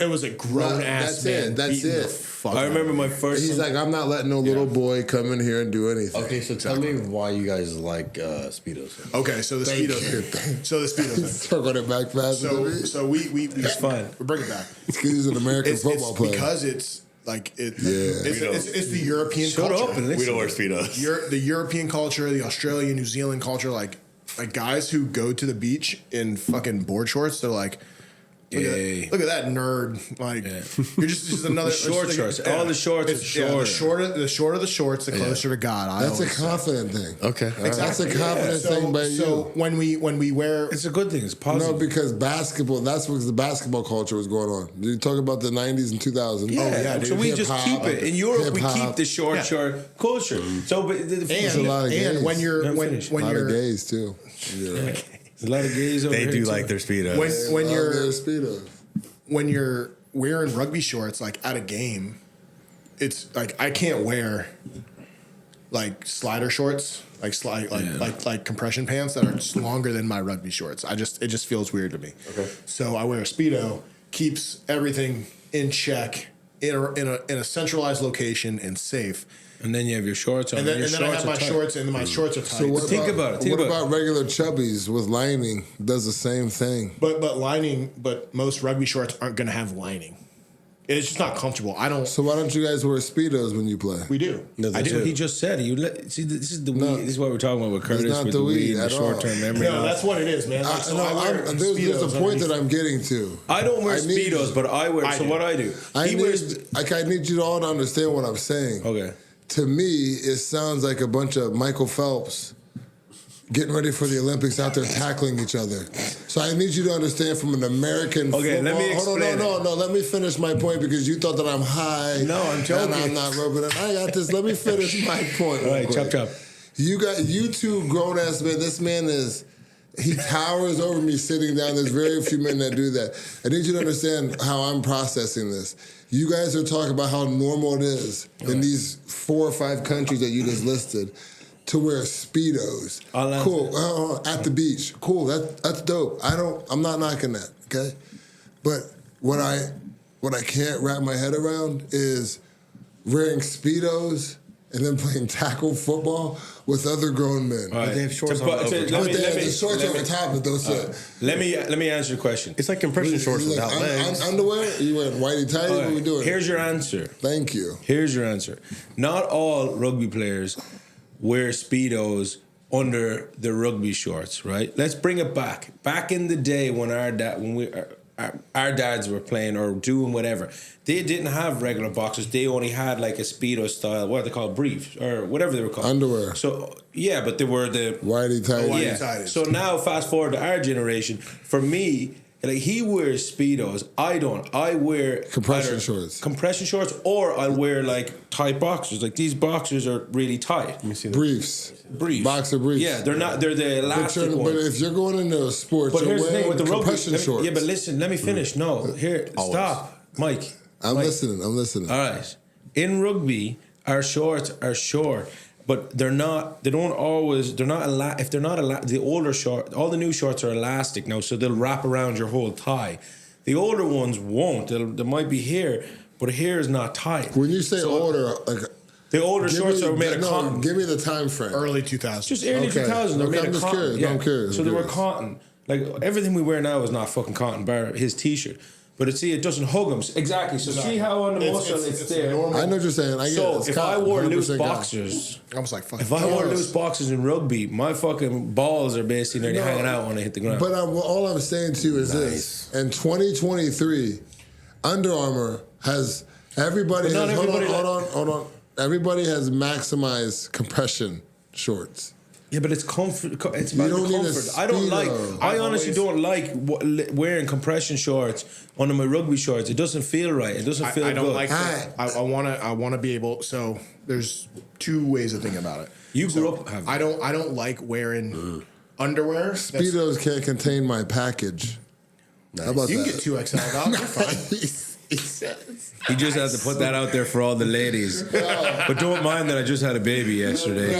It was a grown ass That's man. it. That's beating the it. fuck I out of remember me. my first. He's like, I'm not letting no little boy come in here and do anything. Okay, so tell me why you guys like Speedos. Okay, so the Thank Speedos you. thing. So the Speedos thing. Circled it back faster than me. So we It's fun. We bring it back. Because he's an American football player. Because it's like it's the European Shut culture. up and listen. We don't wear Speedos. The European culture, the Australia, New Zealand culture, like guys who go to the beach in fucking board shorts, they're like Look at that nerd. Like you're just another short shorts. All the shorts are short. The shorter the shorts, the closer to God. That's a confident thing. Okay. Exactly. That's a confident thing by you. So when we wear, It's a good thing. It's positive. No, because basketball, that's what the basketball culture was going on. You talk about the 90s and 2000s. Yeah, dude. so we just Hip-hop, keep it. In Europe, we hip-hop. keep the short culture. So, but a lot of gays. and when you're No, when finish. A lot you're of gays too. There's a lot of gays over They here do too. like their speedos. when Love you're their Speedos. when you're wearing rugby shorts like at a game, it's like I can't wear like slider shorts, like compression pants that are just longer than my rugby shorts. It just feels weird to me. Okay. So I wear a Speedo, keeps everything in check in a centralized location and safe. And then you have your shorts on. And then, your and then I shorts have are my tight. shorts, and then my shorts are tight. So what Think about it. Think what about about regular chubbies with lining? Does the same thing. But most rugby shorts aren't going to have lining. It's just not comfortable. I don't. So why don't you guys wear Speedos when you play? We do. No, they That's what do. he just said. See, this is the weed. No. This is what we're talking about with Curtis not with the the weed weed and the at all. short-term memory No, loss. that's what it is, man. Like, so I wear there's Speedos a point underneath. that I'm getting to. I don't wear I need- Speedos, but I wear. I So do. what I do? I He wears. need you all to understand what I'm saying. Okay. To me, it sounds like a bunch of Michael Phelps getting ready for the Olympics out there tackling each other. So I need you to understand from an American Okay, let me football. explain Hold on, no. Let me finish my point because you thought that I'm high. No, I'm joking. And I'm not rubbing it. I got this. Let me finish my point. All right, chop chop. You two grown ass men. This man he towers over me sitting down. There's very few men that do that. I need you to understand how I'm processing this. You guys are talking about how normal it is in these 4 or 5 countries that you just listed to wear Speedos. Cool. At the beach. Cool. That's dope. I'm not knocking that, okay? But what I can't wrap my head around is wearing Speedos and then playing tackle football with other grown men. All right. they have shorts So, on but- so over let But me- they let have me- the shorts let over me- top of those. Let me answer the question. It's like compression shorts Look, without legs. Underwear? You wearing whitey tighty? All What we right, doing? here's your answer. Thank you. Here's your answer. Not all rugby players wear Speedos under their rugby shorts, right? Let's bring it back. Back in the day when our dads were playing or doing whatever, they didn't have regular boxers. They only had like a Speedo style, what are they called, briefs or whatever they were called. Underwear. So yeah, but they were the Whitey tighty. yeah. tighties. So now, fast forward to our generation. For me, like he wears Speedos. I don't. I wear Compression either shorts. compression shorts, or I'll wear like tight boxers. Like these boxers are really tight. Let me see that. Briefs. Briefs. Boxer briefs. Yeah, they're not. They're the elastic But ones. if you're going into a sport, But you're here's the thing wearing with the rugby. compression shorts. Yeah, but listen. Let me finish. No, here. Stop, Mike. I'm Mike. listening. I'm listening. All right. In rugby, our shorts are short, but they're not. They don't always. They're not. If they're not the older short, all the new shorts are elastic now, so they'll wrap around your whole thigh. The older ones won't. They might be here, but here is not tight. When you say So, older, like the older shorts are made of cotton. Give me the time frame. Early 2000s. Just early Okay. 2000s. They're Okay, made I'm of just cotton. curious. No, I'm curious. So I'm they were curious. cotton. Like everything we wear now is not fucking cotton, bar his t-shirt. But it doesn't hug them. Exactly. So see how on the muscle it's there. normal. I know what you're saying. I get it. So It's if cotton, I wore loose 100% cotton. boxers, I was like, fuck. if I wore Yes. loose boxers in rugby, my fucking balls are basically nearly No. hanging out when I hit the ground. But all I'm saying to you is this: in 2023, Under Armour has everybody. But not Has, everybody hold on. Everybody has maximized compression shorts. yeah, but it's comfort. It's about don't the need a comfort. I don't like. Speedo. I I've honestly don't like wearing compression shorts under my rugby shorts. It doesn't feel right. It doesn't feel I don't good. like that. I want to be able. So there's 2 ways of thinking about it. You grew So up having. I don't like wearing underwear. that's- Speedos can't contain my package. How about You can that? get 2XL, dog. You're fine. He just has to put that out there for all the ladies. But don't mind that I just had a baby yesterday.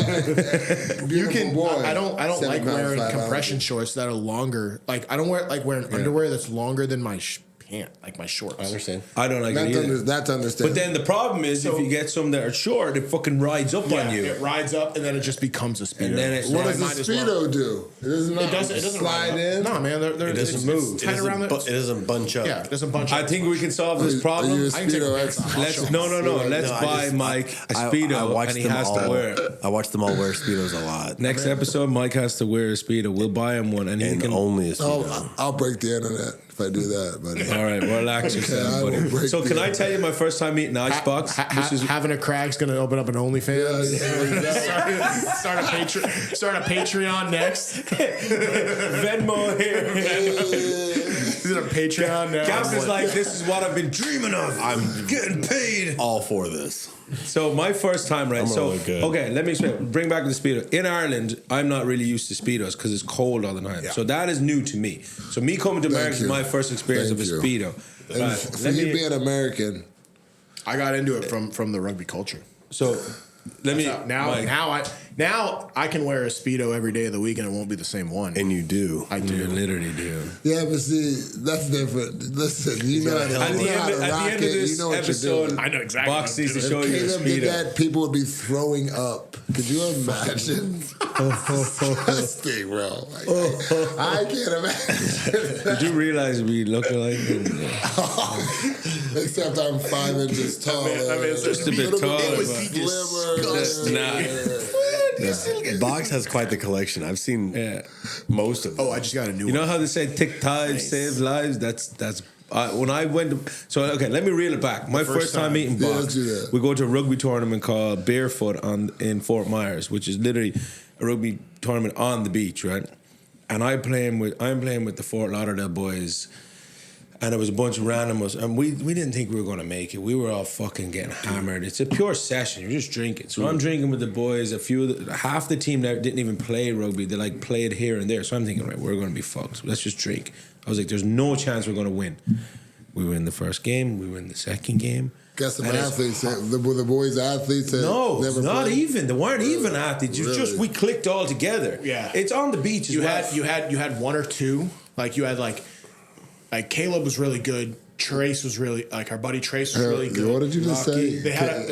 You can. boy. I don't like 75 wearing pounds. compression shorts that are longer. Like I don't like wearing underwear that's longer than my pant, like my shorts. I understand. I don't like it either. That's understandable. But then the problem is if you get some that are short, it fucking rides up Yeah, on you. it rides up and then it just becomes a speedo. And then it- what I does the might as well. Speedo do? It doesn't. It doesn't slide ride up. in. No, man, they're, It doesn't it's move. tight around It doesn't bunch up. Yeah, it doesn't bunch. I up. think we can solve this Are you problem. a I can take Speedo a expert? picture. Let's Let's No, I buy just- Mike a I Speedo watch and he them has all, to wear it. I watch them all wear Speedos a lot. Next episode, Mike has to wear a Speedo. We'll buy him one and he And can only a Speedo. I'll break the internet. if I do that, buddy. All right, well, relax yourself, I will buddy. break So, can I tell you my first time meeting IceBox? Having a crack's gonna open up an OnlyFans. Start a Patreon next. Venmo here. Is it a Patreon now? Gaff is like, this is what I've been dreaming of. I'm getting paid. All for this. So my first time, right? So really good. okay, let me explain. Bring back the Speedo. In Ireland, I'm not really used to Speedos because it's cold all the time. Yeah. So that is new to me. So me coming to America is my first experience of a Speedo. And Right, for you being American, I got into it from the rugby culture. So let me Now I can wear a Speedo every day of the week and it won't be the same one. And you do. I You do. literally do. yeah, but see, that's different. Listen, you know how to At the rock end of it. this You know what episode, you're doing. I know exactly Box what I'm needs to doing. show If you a Caleb did Speedo. that, people would be throwing up. Could you imagine? Disgusting, bro. I can't imagine. Did you realize we look alike? Except I'm 5 inches taller. it's just a bit taller, It was but- slimmer. That's not. Box has quite the collection. I've seen Yeah. most of them. Oh, I just got a new You one. know how they say "tick time saves lives"? That's when I went to. So okay, let me reel it back. My first time meeting Yeah, Box, let's do that. we go to a rugby tournament called Barefoot in Fort Myers, which is literally a rugby tournament on the beach, right? And I'm playing with the Fort Lauderdale boys. And it was a bunch of randomers, and we didn't think we were going to make it. We were all fucking getting hammered. It's a pure session. You're just drinking. So I'm drinking with the boys. Half the team that didn't even play rugby. They like played here and there. So I'm thinking, right, we're going to be fucked. Let's just drink. I was like, there's no chance we're going to win. We win the first game. We win the second game. Guess some And it's- athletes, were the boys athletes that No, never not played? even. They weren't even athletes. It's just we clicked all together. Yeah. It's on the beach. You had one or two. Like you had like Caleb was really good. Trace was really our buddy Trace was really good. What did you just say? They had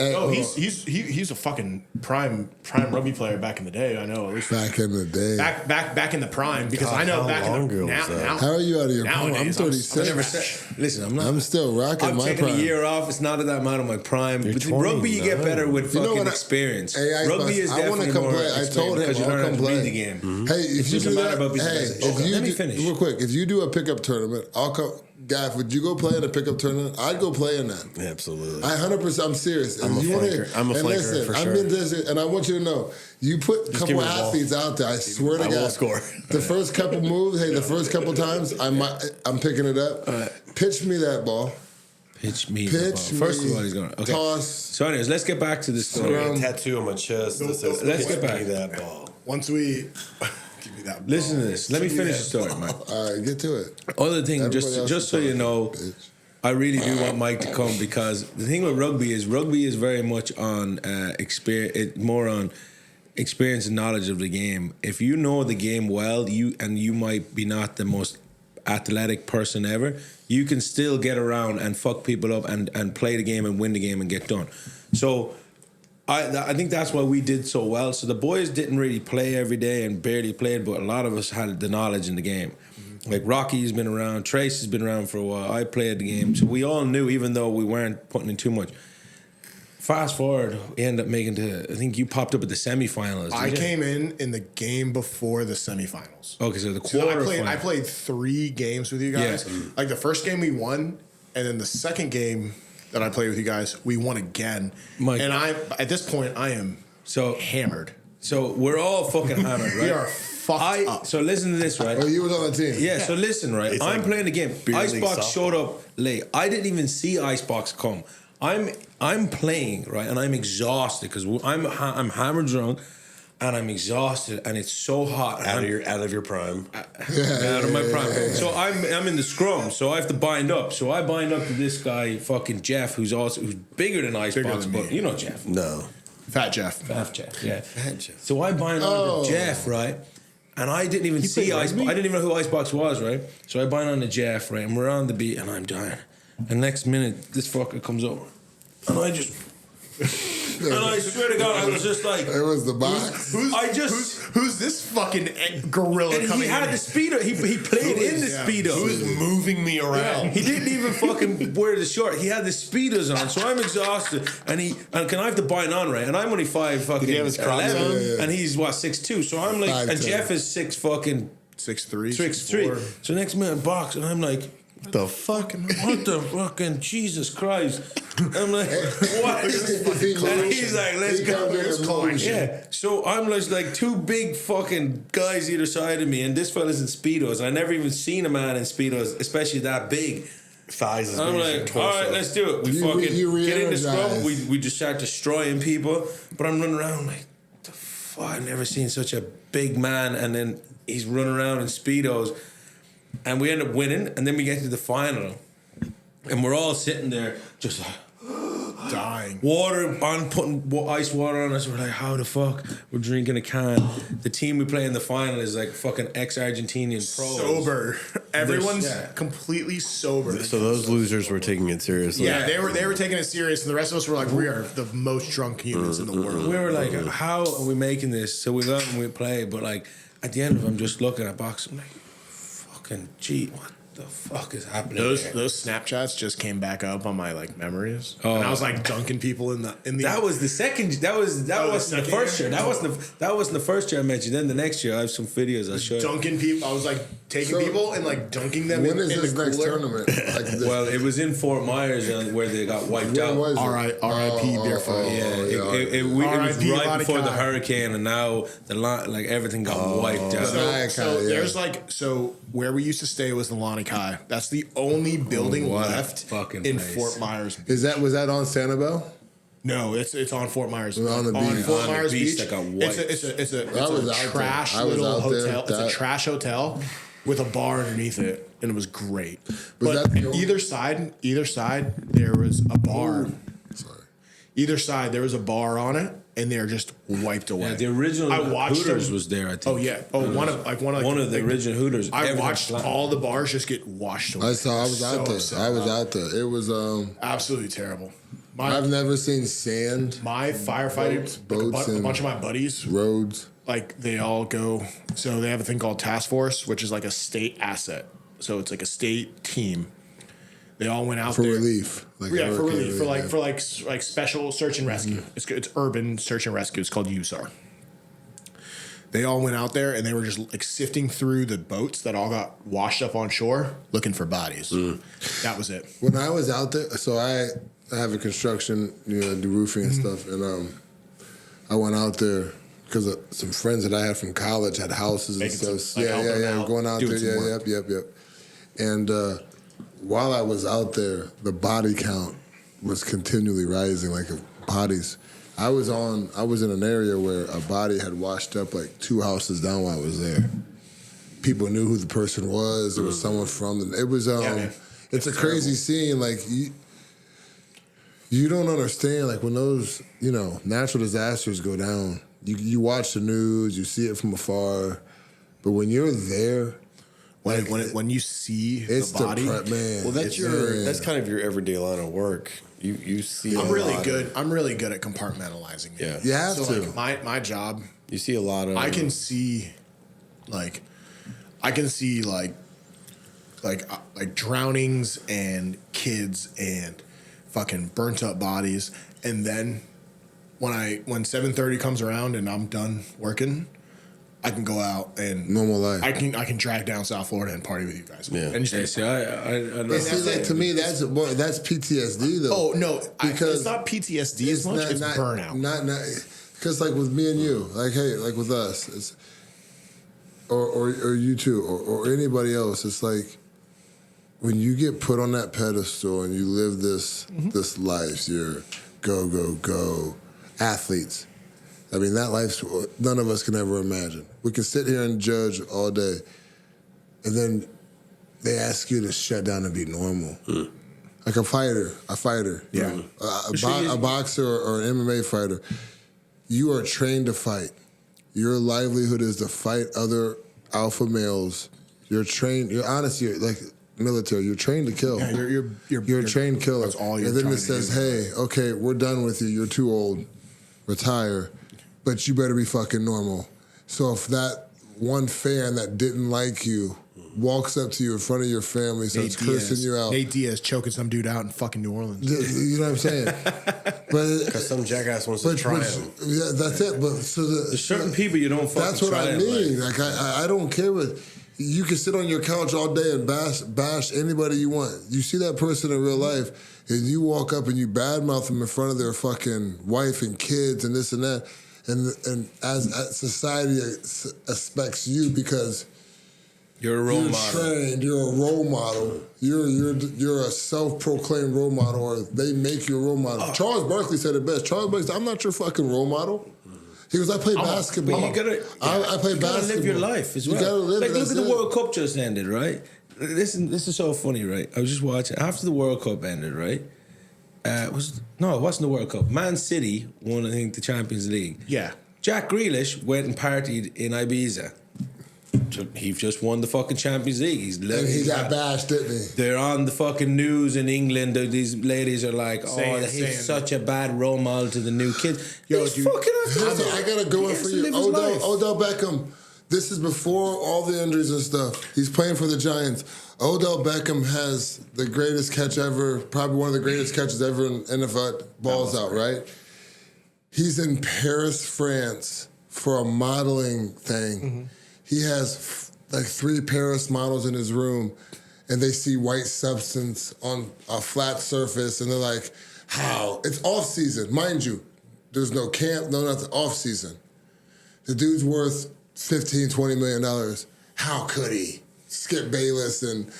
he's a fucking prime rugby player back in the day. I know at least Back in the day. back in the prime because God, I know how back long in the ago was that? now. How are you out of your prime? I'm Nowadays, 36. Listen, I'm not. I'm still rocking I'm my taking prime. a year off. It's not that I'm out of my prime. But 29. rugby, you get better with You know fucking what experience. Hey, Icebox, Rugby is I wanna definitely come more play. I told him because you I'll learn how come to play. read the game. Hey, if you doesn't do matter that, about being hey, the best. if you Let me do, finish. real quick, if you do a pickup tournament, I'll come. Gaff, would you go play in a pickup tournament? I'd go play in that. Absolutely. I 100%. I'm serious. I'm a If you wanna- flanker. I'm a and flanker listen, for I'm sure. in this, and I want you to know, you put a give couple me the ball. athletes out there. I swear to I God, will score. The first couple moves, the first couple times, I'm picking it up. Pitch me that ball. Pitch me. Pitch the ball. First me, of all, he's going. Okay. toss. So, anyways, let's get back to the I story. got a tattoo on my chest that says, Let's "Pitch get back. me that ball." Once we give me that. Listen to this. Let me finish the story, Mike. All right, get to it. Other thing, Everybody just else so can you talk, know, bitch. I really do want Mike to come because the thing with rugby is very much on experience, more on experience and knowledge of the game. If you know the game well, you might be not the most athletic person ever, you can still get around and fuck people up and play the game and win the game and get done. So I think that's why we did so well. So the boys didn't really play every day and barely played, but a lot of us had the knowledge in the game. Like Rocky's been around, Trace has been around for a while. I played the game, so we all knew, even though we weren't putting in too much. Fast forward, we ended up making to. I think you popped up at the semifinals. I didn't you? came in the game before the semifinals. Okay, so the So quarterfinals. I played 3 games with you guys. Yeah. Like the first game we won, and then the second game that I played with you guys, we won again. Mike. And at this point I am So hammered. So we're all fucking hammered, right? We are fucked up. So listen to this, right? Oh, you was on the team. Yeah, so listen, right? It's I'm like playing the game. beer league IceBox softball. showed up late. I didn't even see IceBox come. I'm playing, right? And I'm exhausted because I'm hammered drunk and I'm exhausted and it's so hot. Out of your prime. Out of my prime. So I'm in the scrum, so I have to bind up. So I bind up to this guy, fucking Jeff, who's bigger than IceBox, than but me. you know Jeff. No. Fat Jeff. Fat Jeff, yeah. Fat Jeff. So I bind on to Jeff, right? And I didn't even see IceBox. I didn't even know who IceBox was, right? So I bind on to Jeff, right? And we're on the beat, and I'm dying. And next minute, this fucker comes over, and I just. And I swear to God, I was just like, It was the box. Who's this fucking gorilla and coming he had in? the speedo. He played in the speedo. Who's moving me around? He didn't even fucking wear the short. He had the speedos on, so I'm exhausted. And can I have to bind on, right? And I'm only 5 fucking he have his Crocs 11, on? Yeah. and he's what 6'2". So I'm like, 5'10". and Jeff is 6 fucking 6'3", 6'3". So next minute box, and I'm like, The fuck? What the fucking Jesus Christ? I'm like, what? And he's like, let's go. Yeah. So I'm like two big fucking guys either side of me, and this fella's in Speedos. I never even seen a man in Speedos, especially that big. Thighs is I'm like, all right, let's do it. We get in the scrum. We just start destroying people. But I'm running around like, the fuck? I've never seen such a big man. And then he's running around in Speedos. And we end up winning. And then we get to the final. And we're all sitting there just like, dying. Putting ice water on us. We're like, how the fuck? We're drinking a can. The team we play in the final is like fucking ex-Argentinian pros. Sober. Everyone's completely sober. So those losers were taking it seriously. Yeah, they were taking it serious, and the rest of us were like, we are the most drunk humans in the world. We were like, how are we making this? So we go out and we play, but like at the end of it, I'm just looking at box. I'm like, fucking gee, what the fuck is happening? Those Snapchats just came back up on my like memories, and I was like dunking people in the. That was the second. That wasn't the first year. That wasn't the first year I mentioned. Then the next year, I have some videos I'll show you. Dunking people. I was like taking people and like dunking them. When is this next tournament? Well, it was in Fort Myers where they got wiped out. R.I.P. Barefoot. It was right before the hurricane, and now everything got wiped out. So where we used to stay was the Lani Kai. That's the only building left in Fort Myers. Was that on Sanibel? No, it's on Fort Myers. On the beach. Fort Myers Beach that got wiped. It's a trash little hotel. It's a trash hotel with a bar underneath it, and it was great. But either side there was a bar. Either side there was a bar on it, and they're just wiped away. Yeah, the original Hooters was there, I think. Oh yeah. Oh, one of the original Hooters. I watched all the bars just get washed away. I was out there. It was absolutely terrible. I've never seen sand. My firefighters, a bunch of my buddies, roads, like they all go. So they have a thing called task force, which is like a state asset. So it's like a state team. They all went out for there. Relief. For relief. For special search and rescue. Mm-hmm. It's urban search and rescue. It's called USAR. They all went out there and they were just like sifting through the boats that all got washed up on shore looking for bodies. That was it. When I was out there, so I have a construction, do roofing and stuff, and I went out there because some friends that I had from college had houses and stuff. Going out there, yep. And while I was out there, the body count was continually rising, like bodies. I was in an area where a body had washed up like 2 houses down while I was there. People knew who the person was. There was someone from them. It was it's a crazy scene. Like you don't understand. Like when those natural disasters go down, you watch the news, you see it from afar, but when you're there. When you see the body, man. Well, that's kind of your everyday line of work. You see. I'm really good at compartmentalizing it. Yeah, you have to. Like my job. You see a lot of. I can see drownings and kids and fucking burnt up bodies, and then when 7:30 comes around and I'm done working, I can go out and normal life. I can drag down South Florida and party with you guys. Yeah. And just to me that's PTSD though. Oh no, because it's not PTSD as much. It's burnout. Not because like with me and you, like hey, like with us, it's or you too, or anybody else. It's like when you get put on that pedestal and you live this life. You're go athletes. I mean, that life, none of us can ever imagine. We can sit here and judge all day, and then they ask you to shut down and be normal. Like a fighter. Yeah. A boxer or an MMA fighter. You are trained to fight. Your livelihood is to fight other alpha males. You're trained, you're like military, you're trained to kill. Yeah, you're a trained killer. That's all you're and then trying it says, to do. hey, okay, we're done with you. You're too old. Retire. But you better be fucking normal. So if that one fan that didn't like you walks up to you in front of your family, starts cursing you out. Nate Diaz choking some dude out in fucking New Orleans. You know what I'm saying? Because some jackass wants to try him. Yeah, that's it. But so there's certain people you don't fucking that's what try I mean. Like I don't care what You can sit on your couch all day and bash anybody you want. You see that person in real life, and you walk up and you badmouth them in front of their fucking wife and kids and this and that, and as society expects you because you're a role model. Trained, you're a role model. You're a self-proclaimed role model, or they make you a role model. Charles Barkley said it best. Charles Barkley said, "I'm not your fucking role model." He goes, "I play basketball. But I play basketball. You gotta live your life as well. You gotta live. Like, look at the World Cup just ended, right? This is so funny, right? I was just watching after the World Cup ended, right? It wasn't the World Cup. Man City won, I think, the Champions League. Yeah. Jack Grealish went and partied in Ibiza. He just won the fucking Champions League. He got bashed, didn't he? They're on the fucking news in England. These ladies are like, he's such a bad role model to the new kids. I gotta go in for you. Odell Beckham. This is before all the injuries and stuff. He's playing for the Giants. Odell Beckham has the greatest catch ever, probably one of the greatest catches ever in NFL balls out, right? He's in Paris, France for a modeling thing. Mm-hmm. He has like 3 Paris models in his room, and they see white substance on a flat surface, and they're like, how? It's off season. Mind you, there's no camp, no nothing, off season. The dude's worth $15, $20 million. How could he? Skip Bayless and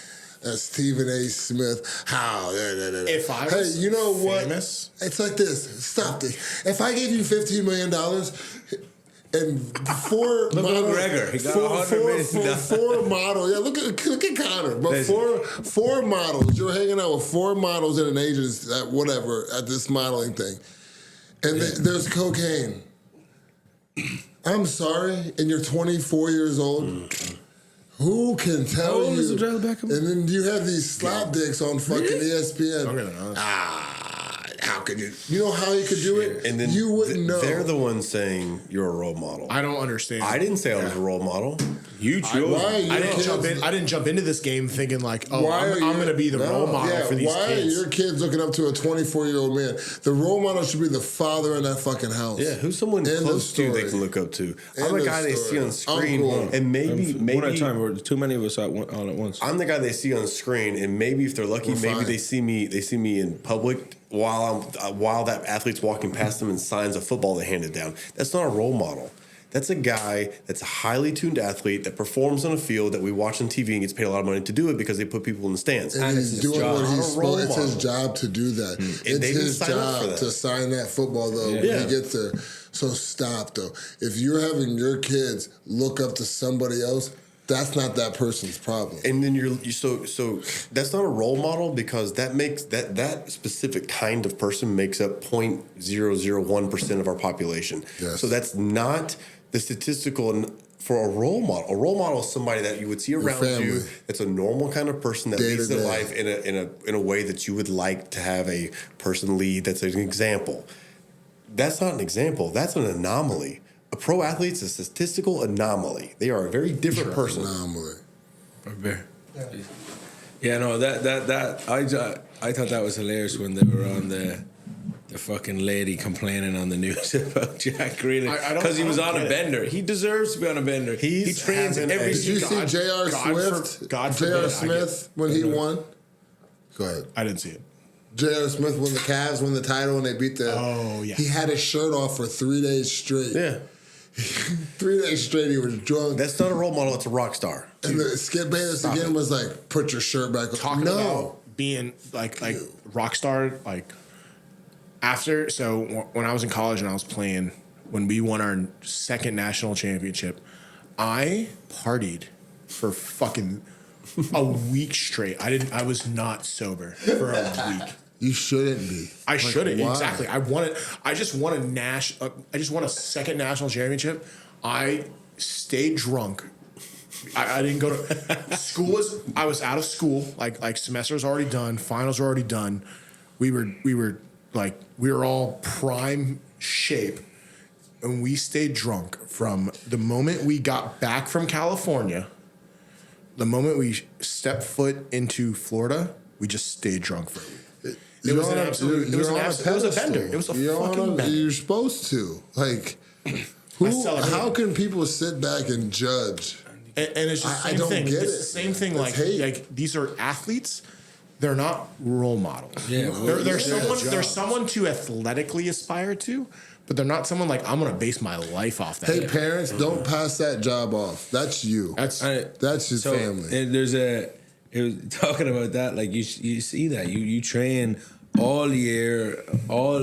Stephen A. Smith. How? If I was you know famous, what? It's like this. Stop this. If I gave you $15 million and 4 look models, at McGregor. He got $100 million. 4 models. Yeah, look at Connor. But four models. You're hanging out with 4 models and an agent at whatever at this modeling thing, and there's cocaine. I'm sorry, and you're 24 years old. Mm-hmm. Who can tell you? Is Odell Beckham? And then you have these slap dicks on fucking ESPN. I'm really honest. How could you? You know how he could do it? And then you wouldn't know. They're the ones saying you're a role model. I don't understand. I didn't say I was a role model. You chose. I didn't jump into this game thinking like, I'm going to be the role model for these kids. Why are your kids looking up to a 24-year-old man? The role model should be the father in that fucking house. Yeah, who's someone close to you they can look up to? I'm the guy they see on screen, and maybe one at a time. We're too many of us all at once. I'm the guy they see on screen, and maybe if they're lucky, they see me in public while that athlete's walking past them and signs a football they handed down. That's not a role model. That's a guy that's a highly tuned athlete that performs on a field that we watch on TV and gets paid a lot of money to do it because they put people in the stands. And he's doing what he's supposed. It's his job to do that. It's his job to sign that football though when he gets there. So stop though. If you're having your kids look up to somebody else, that's not that person's problem. And then so that's not a role model because that makes that specific kind of person makes up 0.001% of our population. Yes. So that's not the statistical for a role model. A role model is somebody that you would see around you. That's a normal kind of person that leads their life in a way that you would like to have a person lead. That's an example. That's not an example. That's an anomaly. A pro athlete's a statistical anomaly. They are a very different person. Anomaly. Yeah, no, that I thought that was hilarious when they were on the fucking lady complaining on the news about Jack Grealish because he was on a bender. He deserves to be on a bender. He trains every. Did you see J.R. Swift? J.R. Smith when he won. Go ahead. I didn't see it. J.R. Smith when the Cavs won the title and they beat the. Oh yeah. He had his shirt off for 3 days straight. Yeah. 3 days straight, he was drunk. That's not a role model. It's a rock star. And Skip Bayless again was like, "Put your shirt back on." Talking about being like rock star, like after. So when I was in college and I was playing, when we won our 2nd national championship, I partied for fucking a week straight. I was not sober for a week. You shouldn't be. I shouldn't. Why? Exactly. I just won a 2nd national championship. I stayed drunk. I didn't go to school. I was out of school. Like semester was already done. Finals were already done. We were all prime shape, and we stayed drunk from the moment we got back from California. The moment we stepped foot into Florida, we just stayed drunk for a week. It was a bender. It was a fucking bender. You're supposed to. Like, how can people sit back and judge And it's just the I same don't thing. get It's it. the same thing. That's Like, hate. these are athletes. They're not role models. Yeah, They're someone to athletically aspire to, but they're not someone like I'm going to base my life off that. Hey, parents, don't pass that job off. That's you. That's your family. And it was talking about that. Like you see that you train all year, all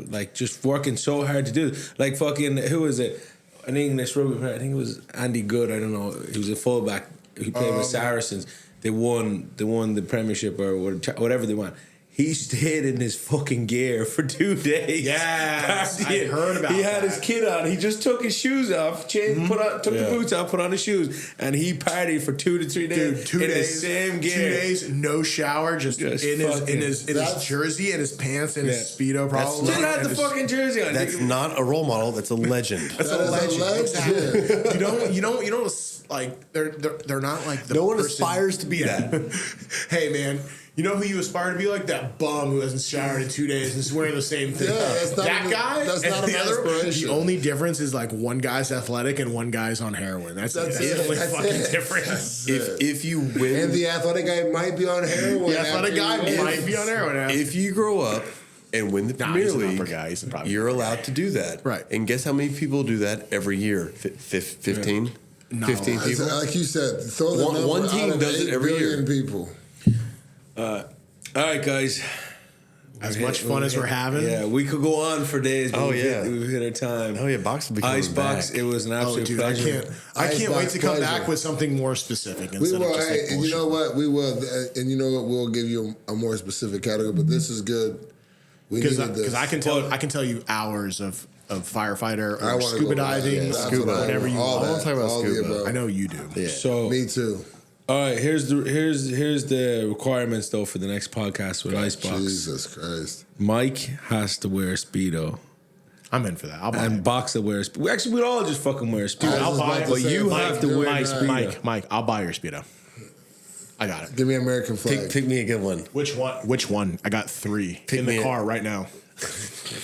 like just working so hard to do it. Like fucking who was it? An English rugby player. I think it was Andy Good. I don't know. He was a fullback. He played with Saracens. They won the Premiership or whatever they won. He stayed in his fucking gear for 2 days. Yes, I heard about He had that. his kit on. He just took his shoes off, changed, took the boots off, put on his shoes, and he partied for 2 to 3 days. Dude, 2 in days, the same gear. 2 days, no shower, just in his jersey and his pants and his Speedo. Probably Still had the fucking jersey on. That's not a role model. That's a legend. That's a legend. Exactly. You don't like they're not like the No one person- aspires to be that. Hey man, you know who you aspire to be like? That bum who hasn't showered in 2 days and is wearing the same thing. Yeah, that's not that guy. That's and not the an other. aspiration. The only difference is like one guy's athletic and one guy's on heroin. That's the only fucking difference. If you win, And the athletic guy might be on heroin. The athletic guy after he might wins. be on heroin. if you grow up and win the Premier he's an League, upper guy. He's a proper you're guy. allowed to do that. Right. And guess how many people do that every year? 15? No. 15 It's people? like you said, throw the One- number one team out of does it 8 every year. billion people. All right, guys. As much fun as we're having. Yeah, we could go on for days. But Oh, we've yeah. we've hit our time. Oh, yeah, Box will be coming IceBox. back. It was an Oh, absolute dude, pleasure. I can't IceBox wait to come pleasure. back with something more specific We instead will, of just hey, like and you know bullshit. what? We will, and you know what? We'll give you a more specific category. But this is good. We needed this. Because I can tell you hours of firefighter I or wanna scuba go back. diving, Yeah, that's scuba, what I whatever you all want. that, talk about all the scuba. above. I know you do. Yeah. So, Me too. all right, here's the requirements though for the next podcast with IceBox. Jesus Christ. Mike has to wear a Speedo. I'm in for that. I'll buy And it. Box will wear a Speedo. Actually, we'd all just fucking wear a Speedo. I was I'll just buy about it, to but say, you Mike, have to do it wear right. Speedo. Mike, I'll buy your Speedo. I got it. Give me American flag. Pick me a good one. Which one? I got 3 Pick in me the a- car right now.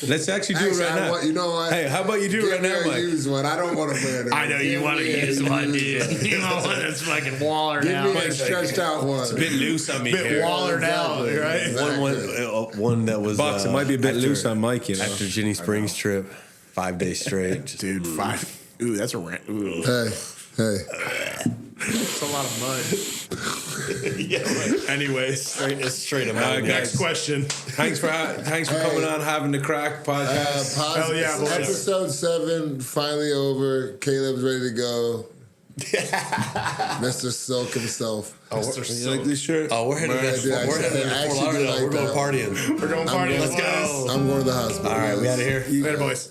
Let's actually do Actually, it right I now. want- you know what? Hey, how about you do it Give right me now, a Mike? used one. I don't want to wear it. I know you want to use one, dude. You want one that's fucking wallered Give out. me a stretched out one. It's a bit loose on me bit here. wallered out, Exactly. right? Exactly. One that was Box, it might be a bit loose on Mike, you know. after Jenny Springs trip, 5 days straight. Dude, 5. Ooh, that's a rant. Ooh. Hey. That's a lot of mud. Yeah, right. Anyways, Straight up. guys. next question. Thanks for coming on, having the crack podcast. Hell yeah, boys. Episode 7 finally over. Caleb's ready to go. Mr. Silk himself. You like this shirt? Oh, we're heading Man, to dude, I Fort actually Lauderdale. do like We're going that. partying. We're going party. Let's go. I'm going to the hospital. All right, we out of here. Later, boys.